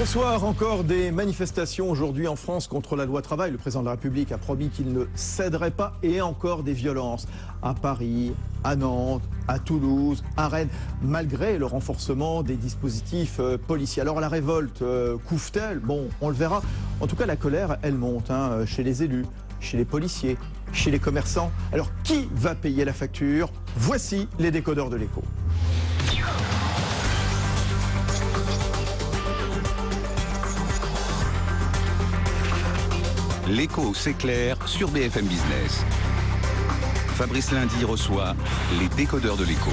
Bonsoir, encore des manifestations aujourd'hui en France contre la loi travail. Le président de la République a promis qu'il ne céderait pas et encore des violences à Paris, à Nantes, à Toulouse, à Rennes, malgré le renforcement des dispositifs policiers. Alors la révolte couve-t-elle? Bon, on le verra. En tout cas, la colère, elle monte chez les élus, chez les policiers, chez les commerçants. Alors qui va payer la facture? Voici les décodeurs de l'écho. L'écho s'éclaire sur BFM Business. Fabrice Lundi reçoit les décodeurs de l'écho.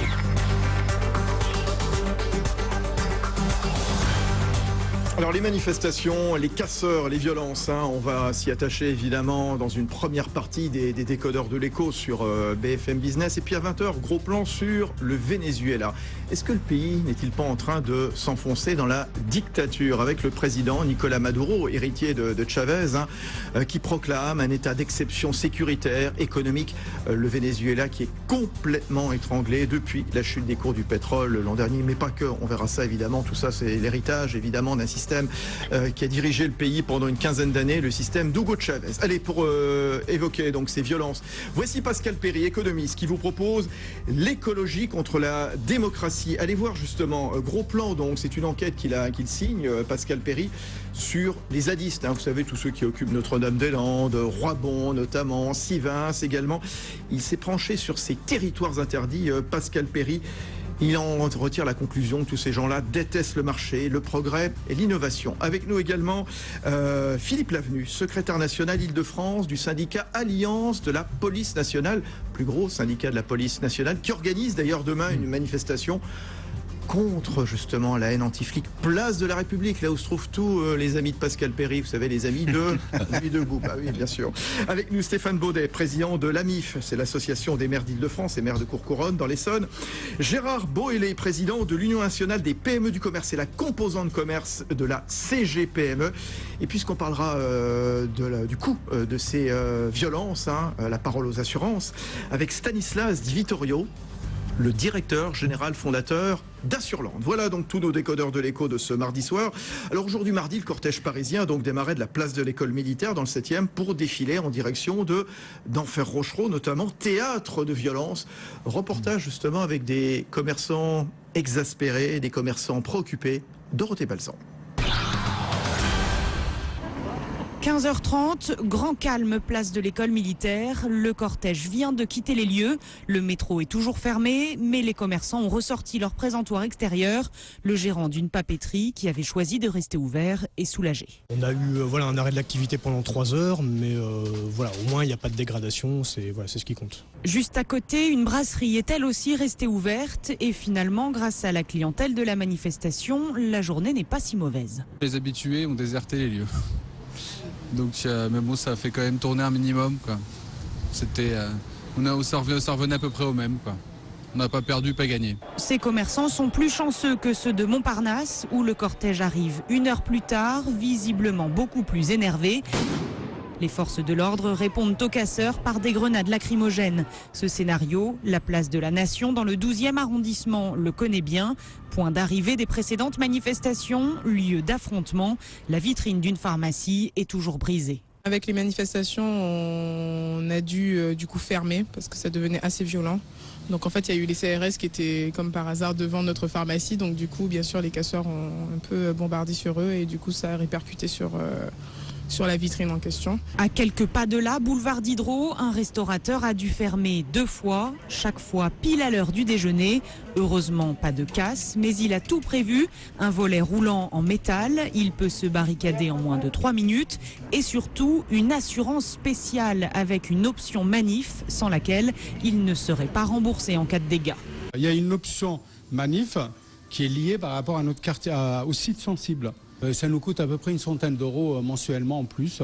Alors les manifestations, les casseurs, les violences, on va s'y attacher évidemment dans une première partie des décodeurs de l'écho sur BFM Business. Et puis à 20h, gros plan sur le Venezuela. Est-ce que le pays n'est-il pas en train de s'enfoncer dans la dictature avec le président Nicolás Maduro, héritier de Chavez, qui proclame un état d'exception sécuritaire, économique. Le Venezuela qui est complètement étranglé depuis la chute des cours du pétrole l'an dernier, mais pas que. On verra ça évidemment. Tout ça, c'est l'héritage évidemment d'un système qui a dirigé le pays pendant une quinzaine d'années, le système d'Hugo Chavez. Allez, pour évoquer donc ces violences, voici Pascal Perry, économiste, qui vous propose l'écologie contre la démocratie. Allez voir justement, gros plan donc, c'est une enquête qu'il signe, Pascal Perry, sur les zadistes, vous savez, tous ceux qui occupent Notre-Dame-des-Landes, Roibon notamment, Sivins également. Il s'est penché sur ces territoires interdits, Pascal Perry. Il en retire la conclusion que tous ces gens-là détestent le marché, le progrès et l'innovation. Avec nous également Philippe Lavenu, secrétaire national Île-de-France du syndicat Alliance de la police nationale, plus gros syndicat de la police nationale, qui organise d'ailleurs demain une manifestation contre justement la haine anti-flic, place de la République, là où se trouvent tous les amis de Pascal Perry, vous savez, les amis de Goup. Ah oui, bien sûr. Avec nous Stéphane Baudet, président de l'AMIF, c'est l'association des maires d'Île-de-France et maires de Courcouronnes dans l'Essonne. Gérard Boélé, président de l'Union nationale des PME du commerce, c'est la composante commerce de la CGPME. Et puisqu'on parlera du coût de ces violences, la parole aux assurances, avec Stanislas Di Vittorio, le directeur général fondateur d'Assurland. Voilà donc tous nos décodeurs de l'écho de ce mardi soir. Alors aujourd'hui mardi, le cortège parisien a donc démarré de la place de l'école militaire dans le 7e pour défiler en direction d'Enfer Rochereau, notamment théâtre de violence. Reportage justement avec des commerçants exaspérés, des commerçants préoccupés. Dorothée Balsan. 15h30, grand calme, place de l'école militaire. Le cortège vient de quitter les lieux. Le métro est toujours fermé, mais les commerçants ont ressorti leur présentoir extérieur. Le gérant d'une papeterie qui avait choisi de rester ouvert est soulagé. On a eu un arrêt de l'activité pendant 3 heures, mais au moins il n'y a pas de dégradation, c'est ce qui compte. Juste à côté, une brasserie est elle aussi restée ouverte et finalement, grâce à la clientèle de la manifestation, la journée n'est pas si mauvaise. Les habitués ont déserté les lieux. Donc, mais bon, ça a fait quand même tourner un minimum, quoi. Ça revenait à peu près au même, quoi. On n'a pas perdu, pas gagné. Ces commerçants sont plus chanceux que ceux de Montparnasse, où le cortège arrive 1 heure plus tard, visiblement beaucoup plus énervé. Les forces de l'ordre répondent aux casseurs par des grenades lacrymogènes. Ce scénario, la place de la Nation dans le 12e arrondissement le connaît bien. Point d'arrivée des précédentes manifestations, lieu d'affrontement. La vitrine d'une pharmacie est toujours brisée. Avec les manifestations, on a dû du coup fermer parce que ça devenait assez violent. Donc en fait, il y a eu les CRS qui étaient comme par hasard devant notre pharmacie. Donc du coup, bien sûr, les casseurs ont un peu bombardé sur eux et du coup, ça a répercuté sur la vitrine en question. À quelques pas de là, boulevard Diderot, un restaurateur a dû fermer 2 fois, chaque fois pile à l'heure du déjeuner. Heureusement, pas de casse, mais il a tout prévu. Un volet roulant en métal, il peut se barricader en moins de 3 minutes. Et surtout, une assurance spéciale avec une option manif, sans laquelle il ne serait pas remboursé en cas de dégâts. Il y a une option manif qui est liée par rapport à notre quartier, au site sensible. Ça nous coûte à peu près 100 € mensuellement en plus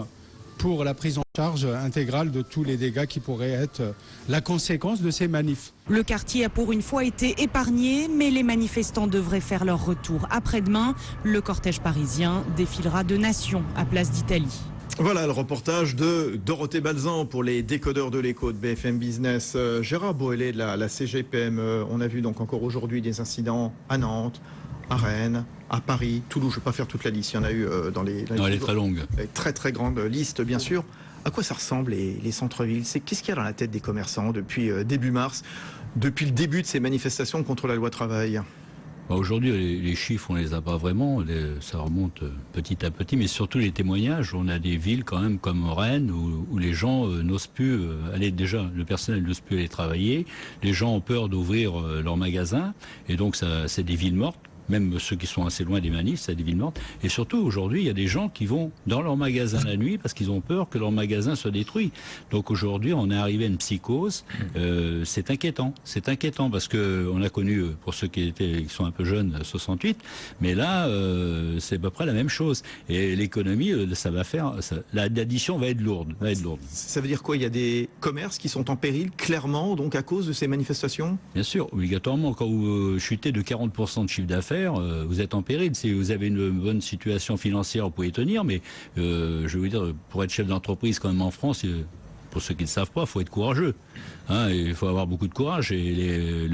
pour la prise en charge intégrale de tous les dégâts qui pourraient être la conséquence de ces manifs. Le quartier a pour une fois été épargné, mais les manifestants devraient faire leur retour après-demain. Le cortège parisien défilera de Nation à Place d'Italie. Voilà le reportage de Dorothée Balsan pour les décodeurs de l'écho de BFM Business. Gérard Boélé de la CGPME, on a vu donc encore aujourd'hui des incidents à Nantes, à Rennes, à Paris, Toulouse. Je ne vais pas faire toute la liste, il y en a eu dans les... Non, elle est très longue. Très très grande liste, bien sûr. À quoi ça ressemble les centres-villes? Qu'est-ce qu'il y a dans la tête des commerçants depuis début mars, depuis le début de ces manifestations contre la loi travail? Aujourd'hui, les chiffres, on les a pas vraiment. Ça remonte petit à petit, mais surtout les témoignages. On a des villes quand même comme Rennes où les gens n'osent plus aller. Déjà, le personnel n'ose plus aller travailler. Les gens ont peur d'ouvrir leurs magasins, et donc c'est des villes mortes. Même ceux qui sont assez loin des manifs, c'est des villes mortes. Et surtout, aujourd'hui, il y a des gens qui vont dans leur magasin la nuit parce qu'ils ont peur que leur magasin soit détruit. Donc aujourd'hui, on est arrivé à une psychose. C'est inquiétant. C'est inquiétant parce que on a connu, pour ceux qui sont un peu jeunes, 68. Mais là, c'est à peu près la même chose. Et l'économie, ça va faire... L'addition va être lourde. Ça veut dire quoi? Il y a des commerces qui sont en péril, clairement, donc à cause de ces manifestations? Bien sûr, obligatoirement. Quand vous chutez de 40% de chiffre d'affaires, vous êtes en péril. Si vous avez une bonne situation financière, vous pouvez tenir, mais je veux vous dire, pour être chef d'entreprise quand même en France, pour ceux qui ne savent pas, il faut être courageux. Il faut avoir beaucoup de courage, et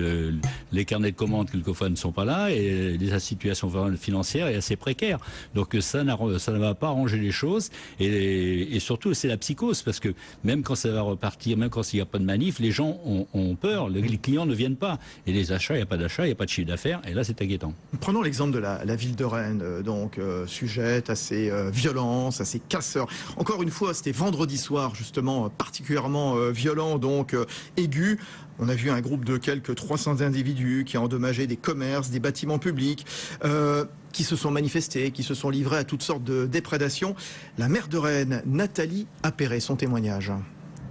les carnets de commandes quelquefois ne sont pas là, et la situation financière est assez précaire. Donc ça ne va pas arranger les choses, et surtout c'est la psychose, parce que même quand ça va repartir, même quand il n'y a pas de manif, les gens ont peur, les clients ne viennent pas, et les achats, il n'y a pas d'achat, il n'y a pas de chiffre d'affaires, et là c'est inquiétant. Prenons l'exemple de la ville de Rennes, sujette à ces violences, à ces casseurs. Encore une fois, c'était vendredi soir justement, particulièrement violent, donc aigu. On a vu un groupe de quelques 300 individus qui a endommagé des commerces, des bâtiments publics, qui se sont manifestés, qui se sont livrés à toutes sortes de déprédations. La maire de Rennes, Nathalie Appéré, son témoignage.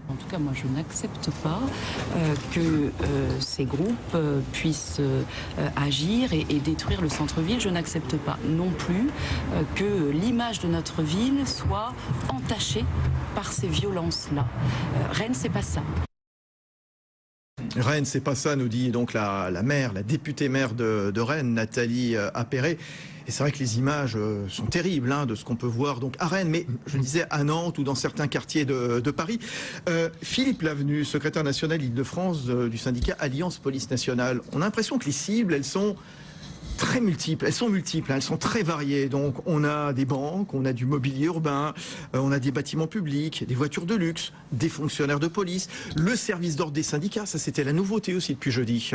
En tout cas, moi, je n'accepte pas que ces groupes puissent agir et détruire le centre-ville. Je n'accepte pas non plus que l'image de notre ville soit entachée par ces violences-là. Rennes, c'est pas ça. Rennes, c'est pas ça, nous dit donc la maire, la députée maire de Rennes, Nathalie Appéré. Et c'est vrai que les images sont terribles de ce qu'on peut voir donc à Rennes, mais je disais à Nantes ou dans certains quartiers de Paris. Philippe Lavenu, secrétaire national Île-de-France du syndicat Alliance Police Nationale. On a l'impression que les cibles, elles sont très multiples, elles sont très variées. Donc on a des banques, on a du mobilier urbain, on a des bâtiments publics, des voitures de luxe, des fonctionnaires de police, le service d'ordre des syndicats, ça c'était la nouveauté aussi depuis jeudi.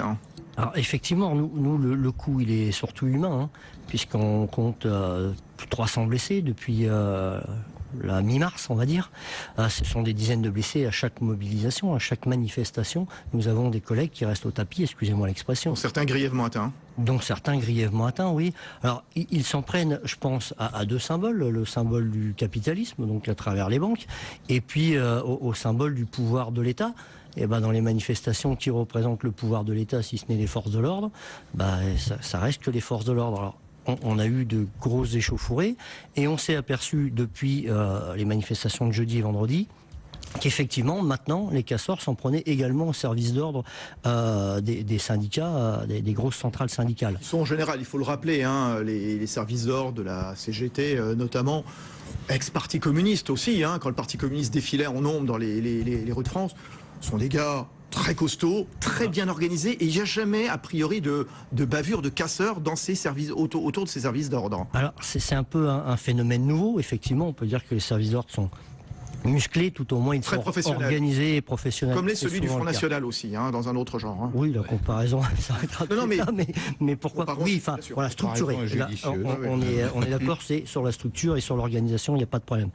Alors effectivement, nous le coût il est surtout humain, puisqu'on compte plus de 300 blessés depuis la mi-mars, on va dire. Ce sont des dizaines de blessés à chaque mobilisation, à chaque manifestation. Nous avons des collègues qui restent au tapis, excusez-moi l'expression. Donc certains grièvement atteints. Donc certains grièvement atteints, oui. Alors ils s'en prennent, je pense, à deux symboles. Le symbole du capitalisme, donc à travers les banques, et puis au symbole du pouvoir de l'État. Et dans les manifestations qui représentent le pouvoir de l'État, si ce n'est les forces de l'ordre, ça reste que les forces de l'ordre. Alors, on a eu de grosses échauffourées, et on s'est aperçu depuis les manifestations de jeudi et vendredi qu'effectivement, maintenant, les casseurs s'en prenaient également au service d'ordre des syndicats, des grosses centrales syndicales. Ils sont en général, il faut le rappeler, les services d'ordre de la CGT notamment, ex-parti communiste aussi, quand le parti communiste défilait en nombre dans les rues de France, sont des gars très costauds, très bien organisés, et il n'y a jamais, a priori, de bavure, de casseurs dans ces services, autour de ces services d'ordre. Alors, c'est un peu un phénomène nouveau, effectivement. On peut dire que les services d'ordre sont musclés, tout au moins ils sont organisés et professionnels. Comme celui du Front National aussi, dans un autre genre. Oui, la comparaison s'arrêtera mais pourquoi pas? Oui, enfin, voilà, structuré. On est d'accord, c'est sur la structure et sur l'organisation, il n'y a pas de problème.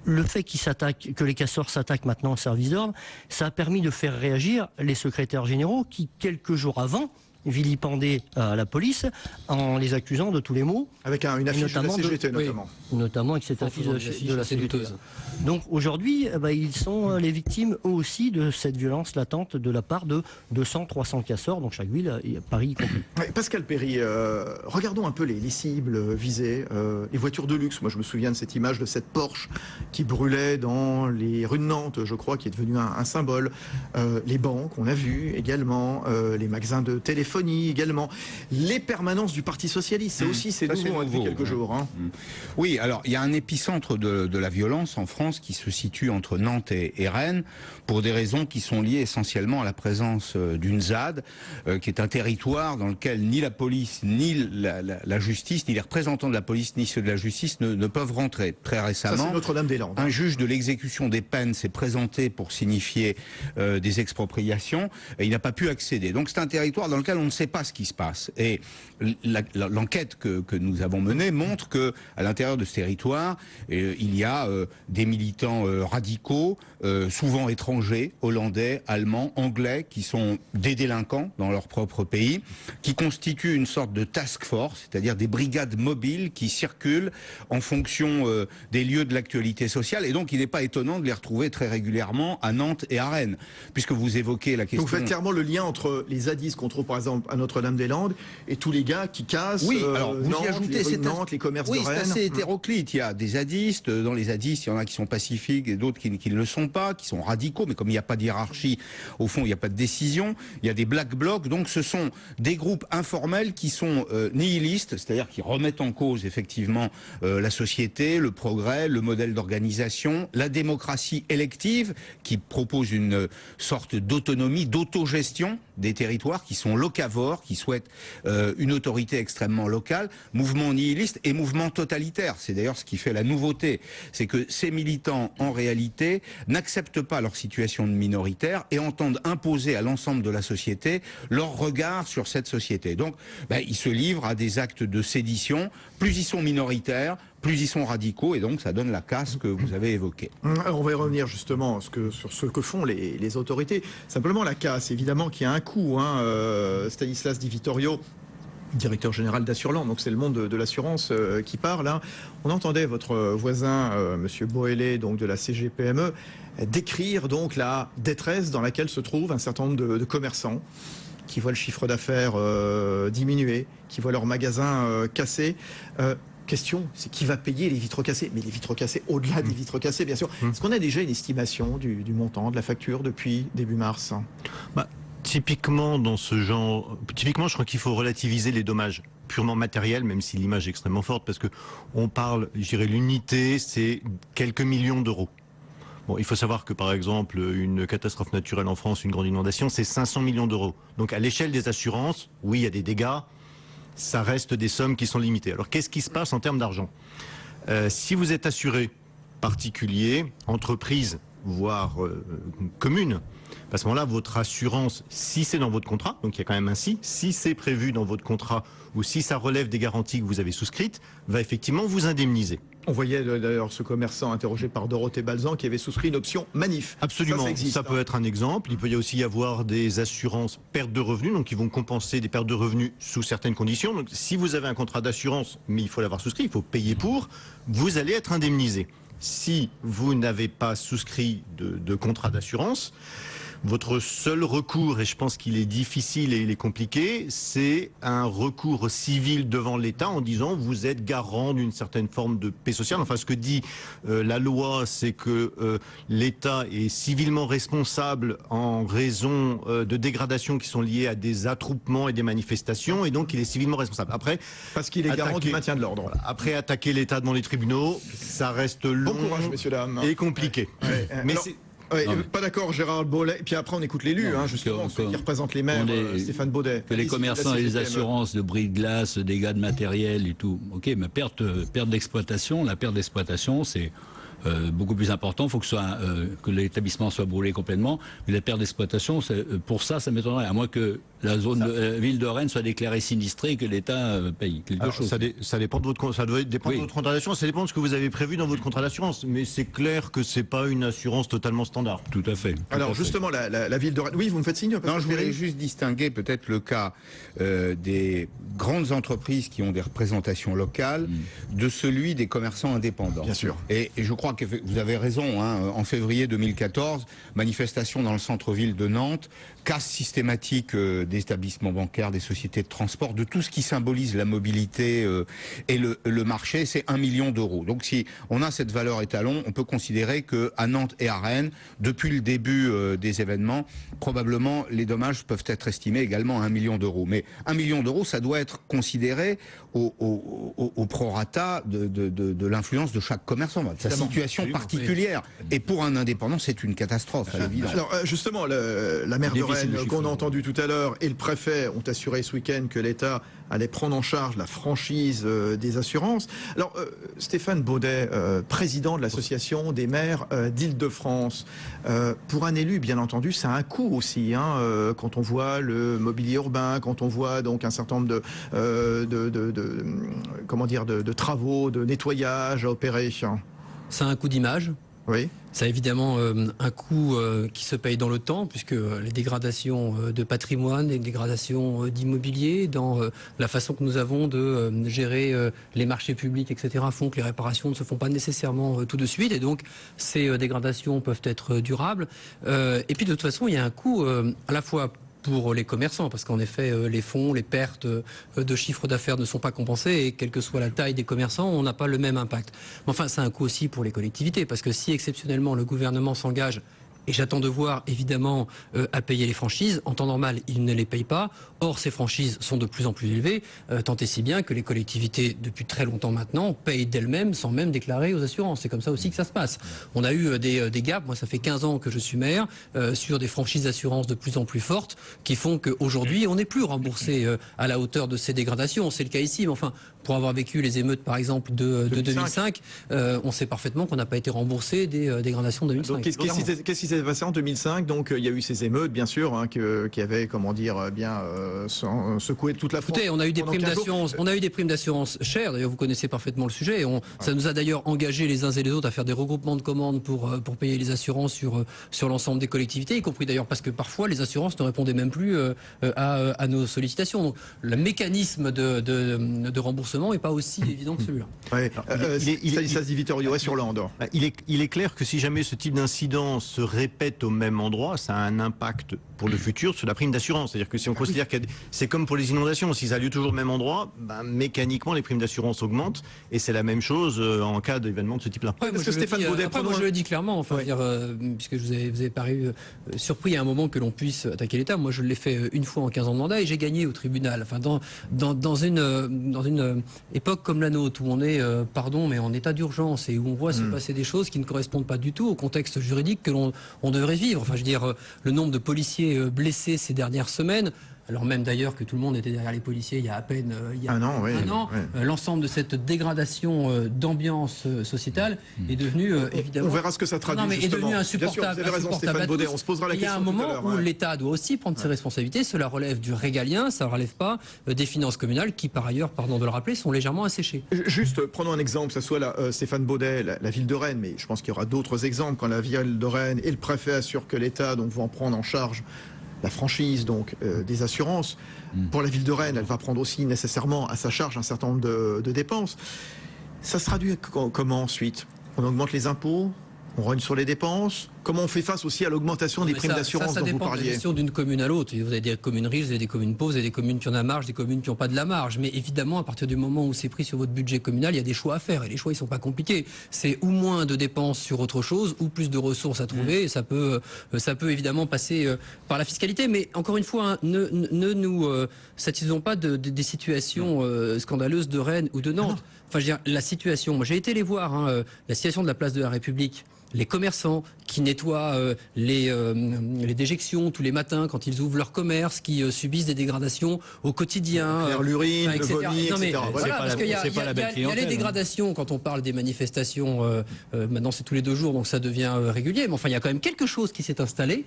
Le fait que les casseurs s'attaquent maintenant au service d'ordre, ça a permis de faire réagir les secrétaires généraux qui, quelques jours avant, vilipendaient la police en les accusant de tous les maux. Avec une affiche de la CGT notamment. Notamment avec cette affiche de la CGT. Donc aujourd'hui, ils sont les victimes eux aussi de cette violence latente de la part de 200-300 casseurs, donc chaque ville, Paris y compris. Pascal Perry, regardons un peu les cibles visées. Les voitures de luxe, moi je me souviens de cette image de cette Porsche qui brûlait dans les rues de Nantes, je crois, qui est devenue un symbole. Les banques, on a vu également, les magasins de téléphone. téléphonie également. Les permanences du Parti Socialiste, c'est aussi c'est nouveau depuis quelques jours. Hein. Oui, alors il y a un épicentre de la violence en France qui se situe entre Nantes et Rennes pour des raisons qui sont liées essentiellement à la présence d'une ZAD, qui est un territoire dans lequel ni la police, ni la justice, ni les représentants de la police, ni ceux de la justice ne peuvent rentrer. Très récemment, ça, c'est Notre-Dame-des-Landes. Un juge de l'exécution des peines s'est présenté pour signifier des expropriations et il n'a pas pu accéder. Donc c'est un territoire dans lequel on ne sait pas ce qui se passe. Et l'enquête que nous avons menée montre que à l'intérieur de ce territoire, il y a des militants radicaux, souvent étrangers, hollandais, allemands, anglais, qui sont des délinquants dans leur propre pays, qui constituent une sorte de task force, c'est-à-dire des brigades mobiles qui circulent en fonction des lieux de l'actualité sociale. Et donc il n'est pas étonnant de les retrouver très régulièrement à Nantes et à Rennes, puisque vous évoquez la question... Donc vous faites clairement le lien entre les zadistes qu'on trouve par exemple à Notre-Dame-des-Landes et tous les gars qui cassent alors vous Nantes, y ajoutez Nantes, les commerces de Rennes. Oui, c'est assez hétéroclite. Il y a des zadistes. Dans les zadistes, il y en a qui sont pacifiques et d'autres qui ne le sont pas, qui sont radicaux. Mais comme il n'y a pas de hiérarchie, au fond, il n'y a pas de décision. Il y a des black blocs. Donc ce sont des groupes informels qui sont nihilistes, c'est-à-dire qui remettent en cause effectivement la société, le progrès, le modèle d'organisation, la démocratie élective, qui propose une sorte d'autonomie, d'autogestion des territoires, qui sont locavores, qui souhaitent une autorité extrêmement locale, mouvement nihiliste et mouvement totalitaire. C'est d'ailleurs ce qui fait la nouveauté, c'est que ces militants, en réalité, n'acceptent pas leur situation de minoritaire et entendent imposer à l'ensemble de la société leur regard sur cette société. Donc, ils se livrent à des actes de sédition. Plus ils sont minoritaires, plus ils sont radicaux, et donc ça donne la casse que vous avez évoquée. Alors on va y revenir justement sur ce que font les autorités. Simplement la casse, évidemment, qui a un coût. Stanislas Di Vittorio, directeur général d'Assurland, donc c'est le monde de l'assurance qui parle. Hein. On entendait votre voisin, Monsieur Boélé, donc de la CGPME, décrire donc la détresse dans laquelle se trouvent un certain nombre de commerçants qui voient le chiffre d'affaires diminuer, qui voient leurs magasins cassés. Question, c'est qui va payer les vitres cassées? Mais les vitres cassées, au-delà des vitres cassées, bien sûr. Est-ce qu'on a déjà une estimation du montant de la facture depuis début mars? Typiquement, dans ce genre, je crois qu'il faut relativiser les dommages purement matériels, même si l'image est extrêmement forte, parce que on parle, je dirais, l'unité, c'est quelques millions d'euros. Bon, il faut savoir que, par exemple, une catastrophe naturelle en France, une grande inondation, c'est 500 millions d'euros. Donc, à l'échelle des assurances, oui, il y a des dégâts, ça reste des sommes qui sont limitées. Alors, qu'est-ce qui se passe en termes d'argent? Si vous êtes assuré particulier, entreprise, voire commune, à ce moment-là, votre assurance, si c'est dans votre contrat, donc il y a quand même un si c'est prévu dans votre contrat ou si ça relève des garanties que vous avez souscrites, va effectivement vous indemniser. On voyait d'ailleurs ce commerçant interrogé par Dorothée Balzan qui avait souscrit une option manif. Absolument, ça existe, ça peut être un exemple. Il peut y aussi y avoir des assurances perte de revenus, donc qui vont compenser des pertes de revenus sous certaines conditions. Donc si vous avez un contrat d'assurance, mais il faut l'avoir souscrit, il faut payer pour, vous allez être indemnisé. Si vous n'avez pas souscrit de contrat d'assurance, votre seul recours, et je pense qu'il est difficile et il est compliqué, c'est un recours civil devant l'État en disant vous êtes garant d'une certaine forme de paix sociale. Enfin, ce que dit la loi, c'est que l'État est civilement responsable en raison de dégradations qui sont liées à des attroupements et des manifestations, et donc il est civilement responsable. Après, parce qu'il est garant du maintien de l'ordre. Voilà, après, attaquer l'État devant les tribunaux, ça reste long, bon courage, messieurs, dames, et compliqué. Mais alors... pas d'accord, Gérard Bollet. Et puis après, on écoute l'élu, justement, ceux qui représentent les maires, Stéphane Baudet. Que les commerçants et les assurances de bris de glace, dégâts de matériel et tout. Ok, mais perte d'exploitation, la perte d'exploitation, c'est beaucoup plus important. Il faut que l'établissement soit brûlé complètement. Mais la perte d'exploitation, pour ça m'étonnerait. À moins que la ville de Rennes soit déclarée sinistrée et que l'État paye quelque chose. Ça dépend de votre contrat d'assurance. Ça dépend de ce que vous avez prévu dans votre contrat d'assurance. Mais c'est clair que c'est pas une assurance totalement standard. Tout à fait. Alors justement, la ville de Rennes. Oui, vous me faites signe. Non, je voulais juste distinguer peut-être le cas des grandes entreprises qui ont des représentations locales de celui des commerçants indépendants. Bien sûr. Et je crois que vous avez raison. En février 2014, manifestation dans le centre-ville de Nantes, casse systématique des établissements bancaires, des sociétés de transport, de tout ce qui symbolise la mobilité et le marché, c'est 1 million d'euros. Donc si on a cette valeur étalon, on peut considérer qu'à Nantes et à Rennes, depuis le début des événements, probablement les dommages peuvent être estimés également à 1 million d'euros. Mais 1 million d'euros, ça doit être considéré au prorata de l'influence de chaque commerçant, de sa situation particulière. Et pour un indépendant, c'est une catastrophe, à l'évidence. Alors justement, la maire de Rennes qu'on a entendu tout à l'heure et le préfet ont assuré ce week-end que l'État allait prendre en charge la franchise des assurances. Alors Stéphane Baudet, président de l'association des maires d'Île-de-France, pour un élu, bien entendu, ça a un coût aussi, hein, quand on voit le mobilier urbain, quand on voit donc un certain nombre de travaux, de nettoyage à opérer. Ça a un coût d'image. Oui. Ça a évidemment un coût qui se paye dans le temps, puisque les dégradations de patrimoine, les dégradations d'immobilier, dans la façon que nous avons de gérer les marchés publics, etc., font que les réparations ne se font pas nécessairement tout de suite, et donc ces dégradations peuvent être durables. Et puis de toute façon, il y a un coût à la fois pour les commerçants, parce qu'en effet, les fonds, les pertes de chiffre d'affaires ne sont pas compensées, et quelle que soit la taille des commerçants, on n'a pas le même impact. Mais enfin, c'est un coût aussi pour les collectivités, parce que si exceptionnellement le gouvernement s'engage, et j'attends de voir évidemment à payer les franchises, en temps normal, il ne les paye pas. Or, ces franchises sont de plus en plus élevées, tant et si bien que les collectivités, depuis très longtemps maintenant, payent d'elles-mêmes sans même déclarer aux assurances. C'est comme ça aussi que ça se passe. On a eu des gaps, moi ça fait 15 ans que je suis maire, sur des franchises d'assurance de plus en plus fortes, qui font qu'aujourd'hui, on n'est plus remboursé à la hauteur de ces dégradations. C'est le cas ici, mais enfin, pour avoir vécu les émeutes par exemple de 2005, on sait parfaitement qu'on n'a pas été remboursé des dégradations de 2005. Donc, qu'est-ce qui s'est passé en 2005? Donc il y a eu ces émeutes, bien sûr, hein, qui avaient, comment dire, bien secoué toute la France. Écoutez, on a eu des primes d'assurance. On a eu des primes d'assurance chères. D'ailleurs, vous connaissez parfaitement le sujet. Ça nous a d'ailleurs engagé les uns et les autres à faire des regroupements de commandes pour payer les assurances sur l'ensemble des collectivités, y compris d'ailleurs parce que parfois les assurances ne répondaient même plus à nos sollicitations. Donc le mécanisme de remboursement n'est pas aussi évident que celui-là. Ouais. Stanislas Di Vittorio sur l'Andorre. Il est clair que si jamais ce type d'incident se répète au même endroit, ça a un impact pour le futur sur la prime d'assurance. C'est-à-dire que si on considère que c'est comme pour les inondations, si ça a lieu toujours au même endroit, mécaniquement les primes d'assurance augmentent, et c'est la même chose en cas d'événement de ce type-là. Ouais, moi, je le dis clairement, enfin, puisque vous avez paru surpris à un moment que l'on puisse attaquer l'État. Moi je l'ai fait une fois en 15 ans de mandat et j'ai gagné au tribunal. Enfin, dans une époque comme la nôtre, où on est, mais en état d'urgence, et où on voit se passer des choses qui ne correspondent pas du tout au contexte juridique que l'on devrait vivre. Enfin, je veux dire, le nombre de policiers blessés ces dernières semaines, alors même d'ailleurs que tout le monde était derrière les policiers il y a à peine un an, l'ensemble de cette dégradation d'ambiance sociétale est devenu évidemment... On verra ce que ça traduit, est devenu insupportable. Bien sûr, vous avez raison, Stéphane Baudet, on se posera la question tout à l'heure. Il y a un moment où l'État doit aussi prendre ses responsabilités, cela relève du régalien, ça ne relève pas des finances communales qui, par ailleurs, pardon de le rappeler, sont légèrement asséchées. Juste, prenons un exemple, que ce soit Stéphane Baudet, la ville de Rennes, mais je pense qu'il y aura d'autres exemples quand la ville de Rennes et le préfet assurent que l'État va en prendre en charge la franchise donc des assurances. Pour la ville de Rennes, elle va prendre aussi nécessairement à sa charge un certain nombre de dépenses. Ça se traduit comment ensuite? On augmente les impôts, on rogne sur les dépenses. Comment on fait face aussi à l'augmentation des primes d'assurance dont vous parliez? Ça dépend de la gestion d'une commune à l'autre. Vous avez des communes riches, vous avez des communes pauvres, vous avez des communes qui ont de la marge, des communes qui n'ont pas de la marge. Mais évidemment, à partir du moment où c'est pris sur votre budget communal, il y a des choix à faire. Et les choix, ils ne sont pas compliqués. C'est ou moins de dépenses sur autre chose, ou plus de ressources à trouver. Et ça peut évidemment passer par la fiscalité. Mais encore une fois, ne nous satisfaisons pas des situations scandaleuses de Rennes ou de Nantes. Enfin, je veux dire, la situation, moi j'ai été les voir, la situation de la place de la République. Les commerçants qui nettoient les déjections tous les matins quand ils ouvrent leur commerce, qui subissent des dégradations au quotidien. L'urine, le vomi, etc. Il y a les dégradations quand on parle des manifestations, maintenant c'est tous les 2 jours, donc ça devient régulier. Mais enfin, il y a quand même quelque chose qui s'est installé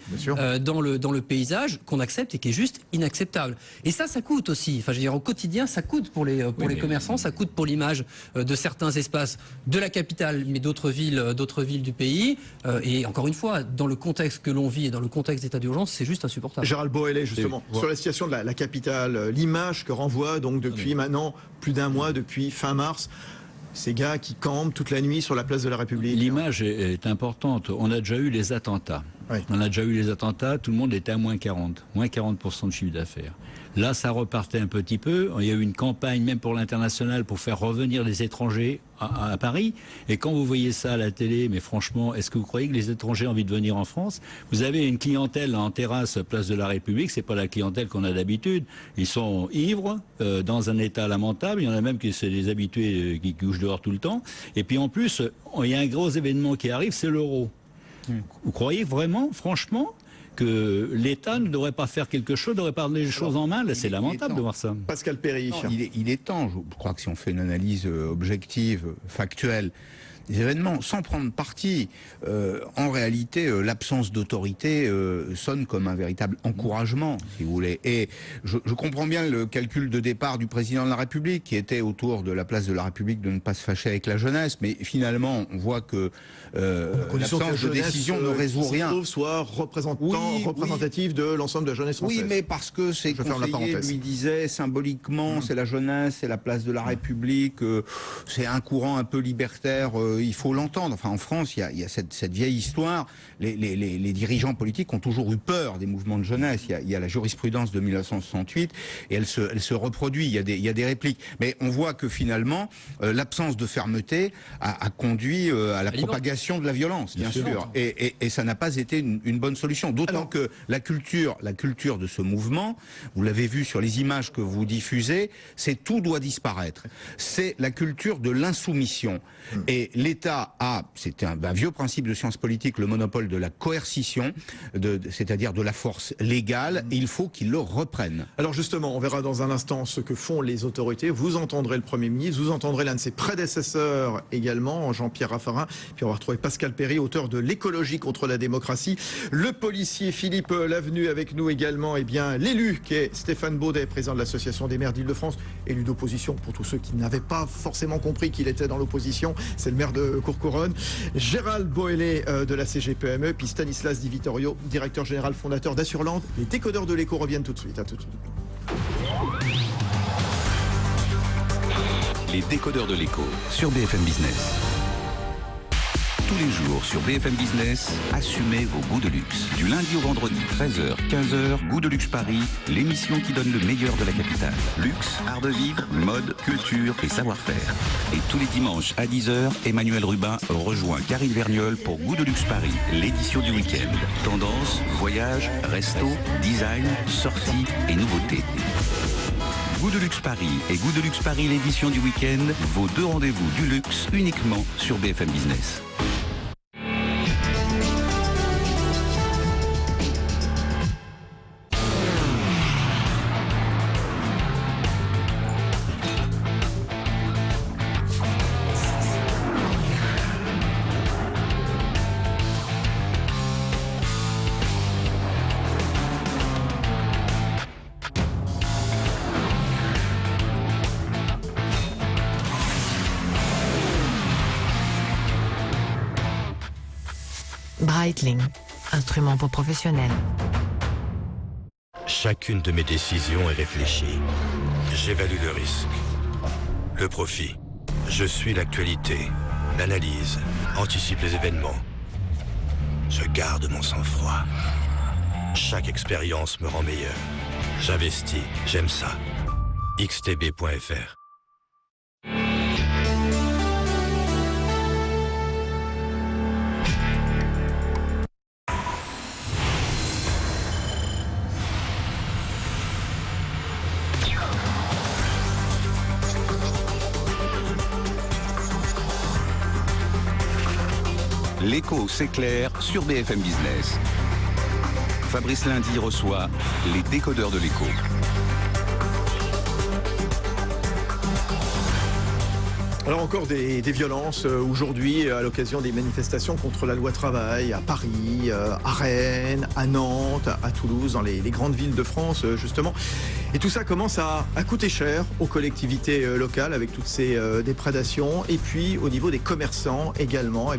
dans le paysage qu'on accepte et qui est juste inacceptable. Et ça coûte aussi. Enfin, je veux dire, au quotidien, ça coûte pour les commerçants, ça coûte pour l'image de certains espaces de la capitale, mais d'autres villes du pays. Et encore une fois, dans le contexte que l'on vit et dans le contexte d'état d'urgence, c'est juste insupportable. Gérald Boëllet, justement, sur la situation de la capitale, l'image que renvoie donc depuis maintenant plus d'un mois, depuis fin mars, ces gars qui campent toute la nuit sur la place de la République. L'image est importante. On a déjà eu les attentats. Oui. On a déjà eu les attentats, tout le monde était à moins 40% de chiffre d'affaires. Là, ça repartait un petit peu. Il y a eu une campagne, même pour l'international, pour faire revenir les étrangers à Paris. Et quand vous voyez ça à la télé, mais franchement, est-ce que vous croyez que les étrangers ont envie de venir en France? Vous avez une clientèle en terrasse, place de la République, c'est pas la clientèle qu'on a d'habitude. Ils sont ivres, dans un état lamentable. Il y en a même qui c'est des habitués qui couchent dehors tout le temps. Et puis en plus, il y a un gros événement qui arrive, c'est l'euro. Vous croyez vraiment, franchement, que l'État ne devrait pas faire quelque chose, ne devrait pas donner les choses en main? C'est lamentable de voir ça. Pascal Perry. Il est temps, je crois que si on fait une analyse objective, factuelle, des événements, sans prendre parti, en réalité, l'absence d'autorité sonne comme un véritable encouragement, si vous voulez. Et je comprends bien le calcul de départ du président de la République, qui était autour de la place de la République de ne pas se fâcher avec la jeunesse, mais finalement, on voit que l'absence de décision ne résout rien. Soit représentatif de l'ensemble de la jeunesse française. Oui, mais parce que ses conseillers lui disaient symboliquement, c'est la jeunesse, c'est la place de la République, c'est un courant un peu libertaire, il faut l'entendre. Enfin, en France, il y a cette vieille histoire. Les dirigeants politiques ont toujours eu peur des mouvements de jeunesse. Il y a la jurisprudence de 1968 et elle se reproduit. Il y a des répliques. Mais on voit que finalement, l'absence de fermeté a conduit à la propagation de la violence, bien sûr. Et ça n'a pas été une bonne solution. D'autant que la culture de ce mouvement, vous l'avez vu sur les images que vous diffusez, c'est tout doit disparaître. C'est la culture de l'insoumission. Et l'État a, c'est un vieux principe de sciences politiques, le monopole de la coercition, c'est-à-dire de la force légale, et il faut qu'il le reprenne. Alors justement, on verra dans un instant ce que font les autorités. Vous entendrez le Premier ministre, vous entendrez l'un de ses prédécesseurs également, Jean-Pierre Raffarin, puis on va retrouver Pascal Perry, auteur de L'écologie contre la démocratie. Le policier Philippe Lavenu avec nous également, et bien l'élu qui est Stéphane Baudet, président de l'Association des maires d'Île-de-France, élu d'opposition pour tous ceux qui n'avaient pas forcément compris qu'il était dans l'opposition, c'est le maire de Courcouronnes. Gérald Boëlé de la CGPME, puis Stanislas Di Vittorio, directeur général fondateur d'Assurland. Les décodeurs de l'écho reviennent tout de suite. À tout de suite. Les décodeurs de l'écho sur BFM Business. Tous les jours sur BFM Business, assumez vos goûts de luxe. Du lundi au vendredi, 13h, 15h, Goût de luxe Paris, l'émission qui donne le meilleur de la capitale. Luxe, art de vivre, mode, culture et savoir-faire. Et tous les dimanches à 10h, Emmanuel Rubin rejoint Karine Vergnol pour Goût de luxe Paris, l'édition du week-end. Tendance, voyage, resto, design, sorties et nouveautés. Goût de luxe Paris et Goût de luxe Paris, l'édition du week-end, vos deux rendez-vous du luxe uniquement sur BFM Business. Breitling, instrument pour professionnels. Chacune de mes décisions est réfléchie. J'évalue le risque, le profit. Je suis l'actualité, l'analyse, anticipe les événements. Je garde mon sang-froid. Chaque expérience me rend meilleur. J'investis, j'aime ça. xtb.fr. L'écho s'éclaire sur BFM Business. Fabrice Lundi reçoit les décodeurs de l'écho. Alors encore des violences aujourd'hui à l'occasion des manifestations contre la loi travail à Paris, à Rennes, à Nantes, à Toulouse, dans les grandes villes de France justement. Et tout ça commence à coûter cher aux collectivités locales avec toutes ces déprédations. Et puis au niveau des commerçants également,